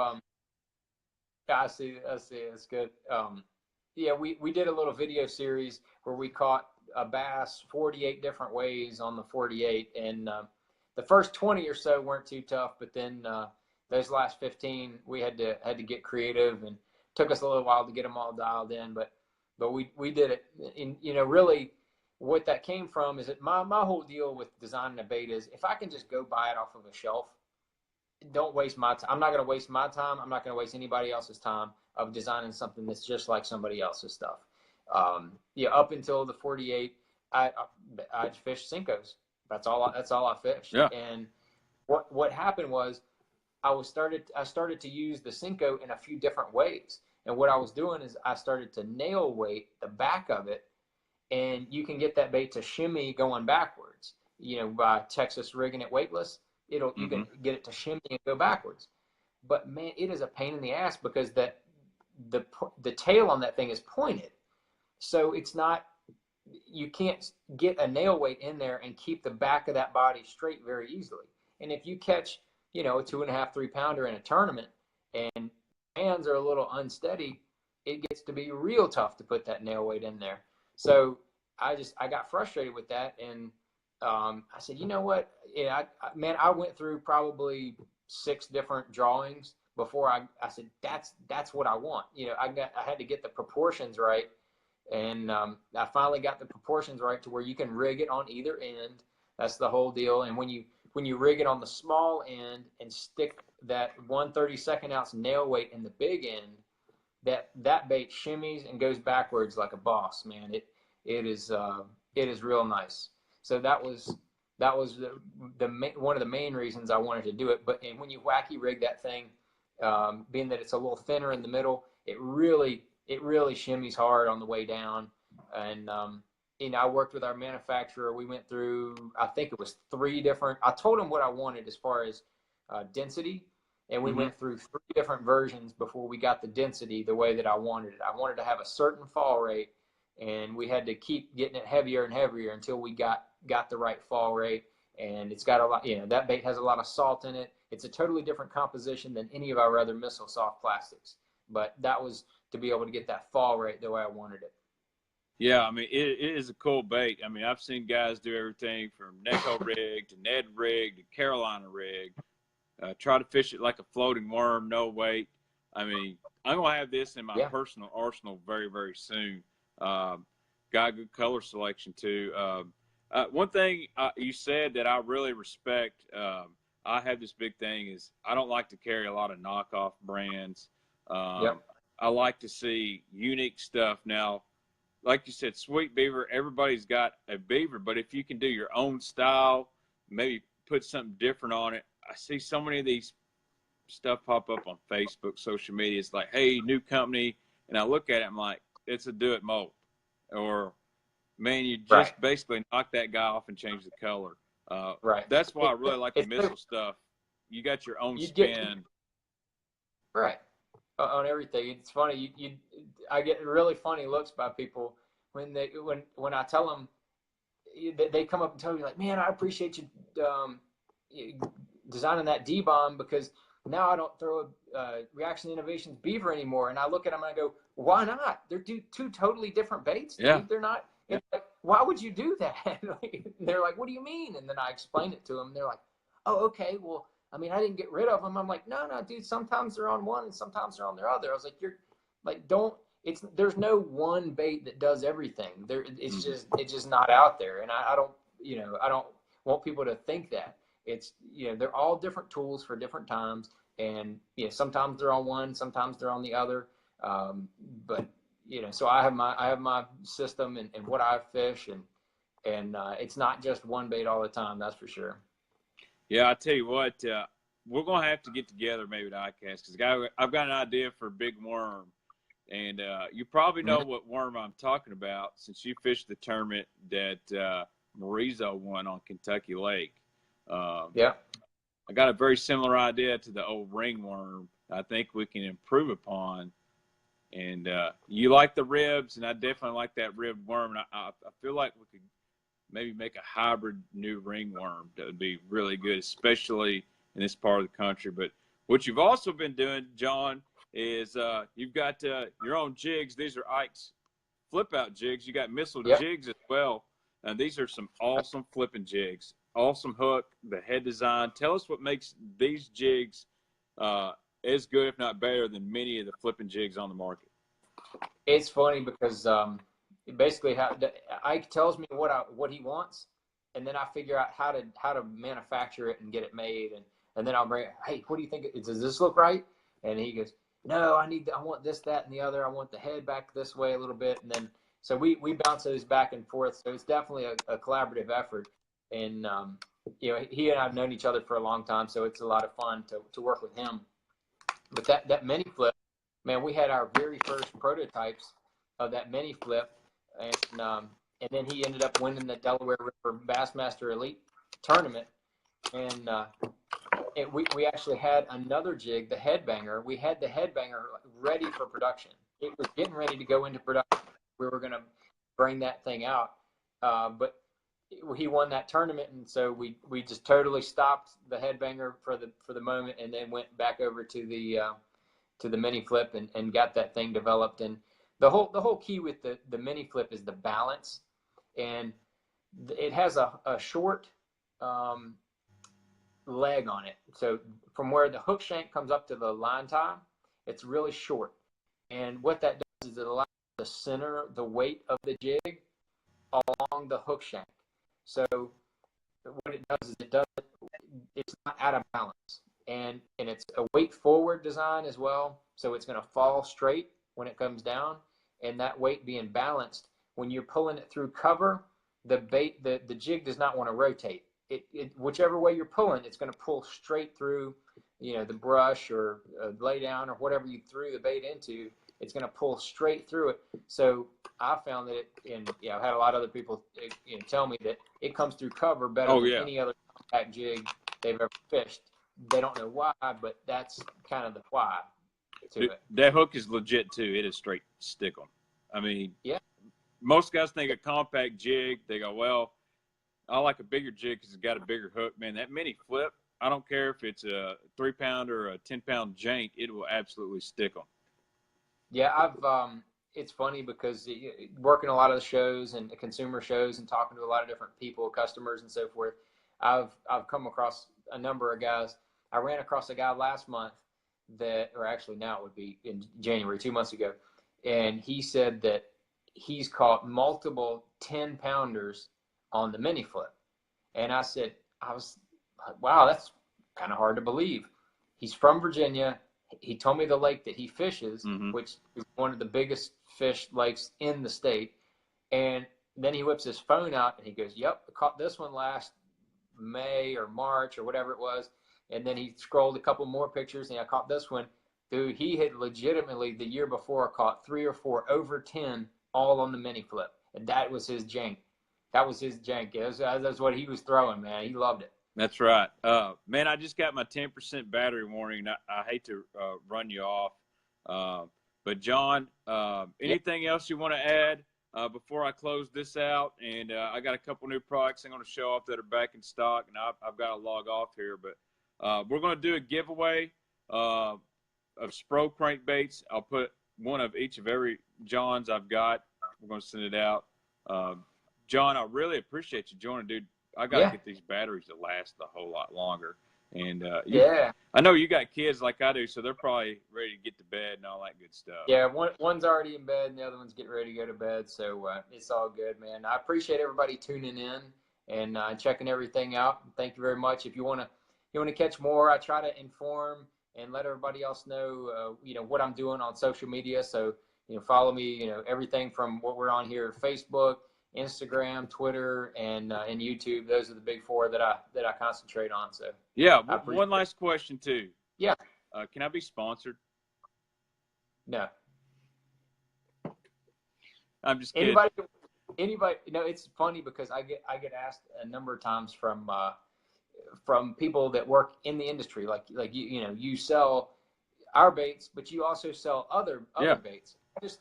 I see. It's good. Yeah, we did a little video series where we caught a bass 48 different ways on the 48, and the first 20 or so weren't too tough, but then those last 15 we had to get creative, and took us a little while to get them all dialed in, but we did it. And really what that came from is that my whole deal with designing a bait is, if I can just go buy it off of a shelf, don't waste my time. I'm not going to waste my time. I'm not going to waste anybody else's time of designing something that's just like somebody else's stuff. Up until the 48, I fished Cincos. That's all I fished. Yeah. And what happened was I started to use the Cinco in a few different ways. And what I was doing is I started to nail weight the back of it, and you can get that bait to shimmy going backwards. By Texas rigging it weightless. You can get it to shimmy and go backwards. But man, it is a pain in the ass because the tail on that thing is pointed. So it's not, you can't get a nail weight in there and keep the back of that body straight very easily. And if you catch, a 2.5, 3 pounder in a tournament and hands are a little unsteady, it gets to be real tough to put that nail weight in there. So I got frustrated with that, and I said, you know what? Yeah, I went through probably 6 different drawings before I said that's what I want. I had to get the proportions right, and I finally got the proportions right to where you can rig it on either end. That's the whole deal. And when you rig it on the small end and stick that 1/32 ounce nail weight in the big end, that bait shimmies and goes backwards like a boss, man. It is real nice. So that was one of the main reasons I wanted to do it. But when you wacky rig that thing, being that it's a little thinner in the middle, it really shimmies hard on the way down. And I worked with our manufacturer. We went through, I think it was 3 different. I told him what I wanted as far as density, and we went through 3 different versions before we got the density the way that I wanted it. I wanted to have a certain fall rate, and we had to keep getting it heavier and heavier until we got the right fall rate. And it's got a lot, that bait has a lot of salt in it. It's a totally different composition than any of our other Missile soft plastics, but that was to be able to get that fall rate the way I wanted it. Yeah, I mean, it is a cool bait. I mean, I've seen guys do everything from Neko rig to Ned rig to Carolina rig. Try to fish it like a floating worm, no weight. I mean, I'm going to have this in my personal arsenal very, very soon. Got good color selection, too. One thing you said that I really respect, I have this big thing, is I don't like to carry a lot of knockoff brands. I like to see unique stuff. Now, like you said, Sweet Beaver, everybody's got a beaver, but if you can do your own style, maybe put something different on it. I see so many of these stuff pop up on Facebook, social media. It's like, hey, new company. And I look at it, I'm like, it's a do-it mold. or man, you just Right. basically knock that guy off and change the color. Right. That's why I really like the It's missile stuff. You got your own you get spin. right on everything. It's funny. I get really funny looks by people when I tell them, they come up and tell me like, man, I appreciate you designing that D-bomb because now I don't throw a Reaction Innovations beaver anymore. And I look at them and I go, why not? They're two totally different baits, dude. Yeah. They're not. It's like, why would you do that? They're like, what do you mean? And then I explain it to them. And they're like, oh, okay. Well, I mean, I didn't get rid of them. I'm like, no, dude. Sometimes they're on one and sometimes they're on the other. I was like, you're like, don't. There's no one bait that does everything. It's just not out there. And I don't want people to think that. It's, they're all different tools for different times. And, sometimes they're on one, sometimes they're on the other. But, so I have my system and what I fish and it's not just one bait all the time. That's for sure. Yeah. I tell you what, we're going to have to get together maybe at ICAST because I've got an idea for a big worm. And you probably know what worm I'm talking about since you fished the tournament that Marizo won on Kentucky Lake. Yeah. I got a very similar idea to the old ringworm I think we can improve upon. And you like the ribs, and I definitely like that ribbed worm. And I feel like we could maybe make a hybrid new ringworm that would be really good, especially in this part of the country. But what you've also been doing, John, is you've got your own jigs. These are Ike's flip-out jigs. You got missile jigs as well. And these are some awesome flipping jigs. Awesome hook, the head design. Tell us what makes these jigs as good, if not better, than many of the flipping jigs on the market. It's funny because basically Ike tells me what he wants, and then I figure out how to manufacture it and get it made, and then I'll bring it. Hey, what do you think? Does this look right? And he goes, no, I want this, that, and the other. I want the head back this way a little bit, and then so we bounce those back and forth. So it's definitely a collaborative effort, and he and I've known each other for a long time, so it's a lot of fun to work with him. But that mini flip, man, we had our very first prototypes of that mini flip, and then he ended up winning the Delaware River Bassmaster Elite tournament, and we actually had another jig, the headbanger. We had the headbanger ready for production. It was getting ready to go into production. We were going to bring that thing out, but he won that tournament, and so we just totally stopped the headbanger for the moment, and then went back over to the mini flip and got that thing developed. And the whole key with the mini flip is the balance, and it has a short leg on it. So from where the hook shank comes up to the line tie, it's really short. And what that does is it allows the center, the weight of the jig along the hook shank. So what it does is it's not out of balance. And it's a weight forward design as well. So it's going to fall straight when it comes down, and that weight being balanced, when you're pulling it through cover, the jig does not want to rotate. Whichever way you're pulling, it's going to pull straight through, the brush or lay down or whatever you threw the bait into. It's going to pull straight through it. So I found that I've had a lot of other people tell me that it comes through cover better than any other compact jig they've ever fished. They don't know why, but that's kind of the why to it. That hook is legit too. It is straight stick 'em. I mean, most guys think a compact jig, they go, well, I like a bigger jig because it's got a bigger hook. Man, that mini flip, I don't care if it's a 3-pounder or a 10-pound jank, it will absolutely stick them. Yeah, it's funny because working a lot of the shows and the consumer shows and talking to a lot of different people, customers and so forth, I've come across a number of guys. I ran across a guy last month or actually now it would be in January, 2 months ago, and he said that he's caught multiple 10-pounders on the mini flip. And I was like, wow, that's kind of hard to believe. He's from Virginia. He told me the lake that he fishes, which is one of the biggest fish lakes in the state. And then he whips his phone out and he goes, yep, I caught this one last May or March or whatever it was. And then he scrolled a couple more pictures and I caught this one. Dude, he had legitimately the year before caught 3 or 4 over 10 all on the mini flip. and that was his jank. That was his jank. That's what he was throwing, man. He loved it. That's right. Man, I just got my 10% battery warning. I hate to run you off. But, John, anything else you want to add before I close this out? And I got a couple new products I'm going to show off that are back in stock, and I've got to log off here. But we're going to do a giveaway of Spro crankbaits. I'll put one of each of every John's I've got. We're going to send it out. John, I really appreciate you joining, dude. I got to get these batteries to last a whole lot longer. And I know you got kids like I do, so they're probably ready to get to bed and all that good stuff. Yeah, one's already in bed and the other one's getting ready to go to bed. So it's all good, man. I appreciate everybody tuning in and checking everything out. Thank you very much. If you want to catch more, I try to inform and let everybody else know, what I'm doing on social media. So, follow me, everything from what we're on here, Facebook, Instagram, Twitter, and YouTube. Those are the big four that I concentrate on. So yeah, one last question too. Yeah. Can I be sponsored? No. I'm just kidding. Anybody? It's funny because I get asked a number of times from people that work in the industry, like you sell our baits, but you also sell other baits.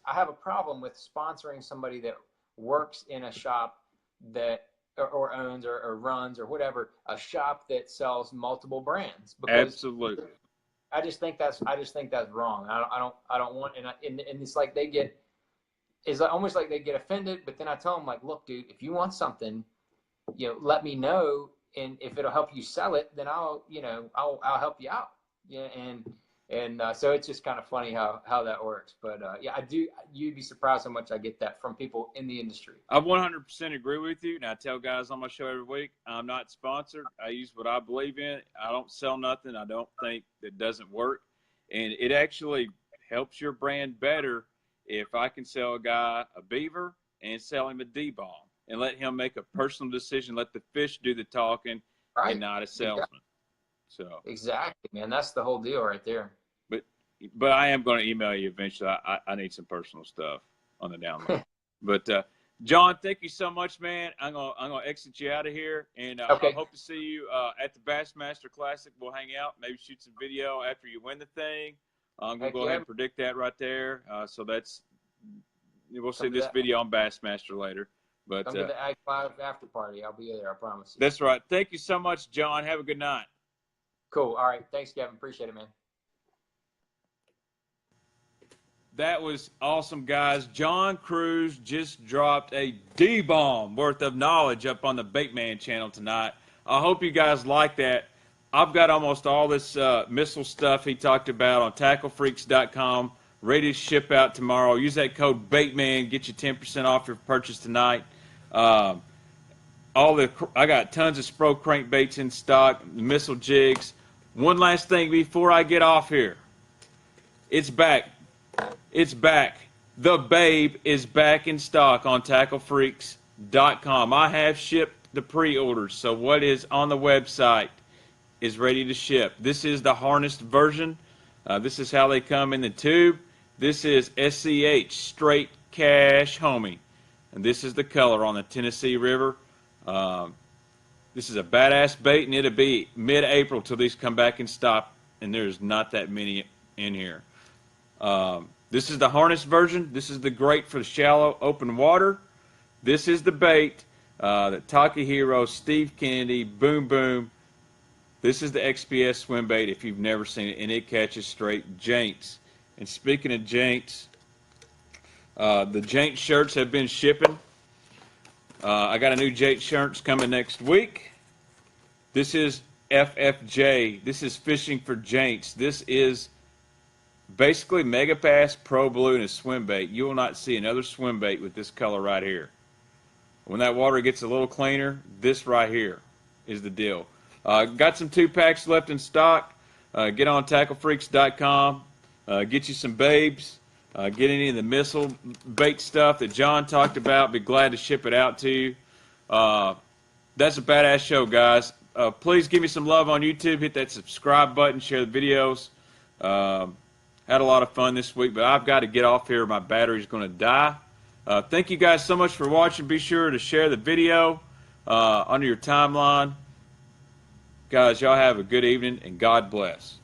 I have a problem with sponsoring somebody that works in a shop that or owns or runs or whatever, a shop that sells multiple brands. Because absolutely. I just think that's wrong. I don't want, and it's like it's almost like they get offended, but then I tell them, like, look, dude, if you want something, let me know, and if it'll help you sell it, then I'll help you out. Yeah. And so it's just kind of funny how that works. But you'd be surprised how much I get that from people in the industry. I 100% agree with you. And I tell guys on my show every week, I'm not sponsored. I use what I believe in. I don't sell nothing I don't think that doesn't work. And it actually helps your brand better if I can sell a guy a beaver and sell him a D-bomb and let him make a personal decision, let the fish do the talking, right, and not a salesman. So exactly, man. That's the whole deal right there. But I am going to email you eventually. I need some personal stuff on the download. But John, thank you so much, man. I'm gonna exit you out of here, and I hope to see you at the Bassmaster Classic. We'll hang out, maybe shoot some video after you win the thing. I'm gonna go ahead and predict that right there. So we'll see this video on Bassmaster later. But come to the Ag 5 after party. I'll be there. I promise you. That's right. Thank you so much, John. Have a good night. Cool. All right. Thanks, Kevin. Appreciate it, man. That was awesome, guys. John Cruz just dropped a D-bomb worth of knowledge up on the Baitman channel tonight. I hope you guys like that. I've got almost all this missile stuff he talked about on tacklefreaks.com, ready to ship out tomorrow. Use that code Baitman, get you 10% off your purchase tonight. I got tons of Spro crankbaits in stock, missile jigs. One last thing before I get off here. It's back. It's back. The Babe is back in stock on tacklefreaks.com. I have shipped the pre-orders, so what is on the website is ready to ship. This is the harnessed version. This is how they come in the tube. This is SCH, straight cash homie. And this is the color on the Tennessee River. This is a badass bait, and it'll be mid-April till these come back in stock, and there's not that many in here. This is the harness version. This is the great for the shallow open water. This is the bait that Takahiro, Steve Kennedy, Boom Boom. This is the XPS swim bait if you've never seen it, and it catches straight janks. And speaking of janks, the jank shirts have been shipping. I got a new jank shirts coming next week. This is FFJ. This is fishing for janks. This is basically Mega Bass, Pro Blue, and a swim bait. You will not see another swim bait with this color right here. When that water gets a little cleaner, this right here is the deal. Got some 2-packs left in stock. Get on tacklefreaks.com. Get you some babes. Get any of the missile bait stuff that John talked about. Be glad to ship it out to you. That's a badass show, guys. Please give me some love on YouTube. Hit that subscribe button. Share the videos. Had a lot of fun this week, but I've got to get off here. My battery's going to die. Thank you guys so much for watching. Be sure to share the video under your timeline. Guys, y'all have a good evening, and God bless.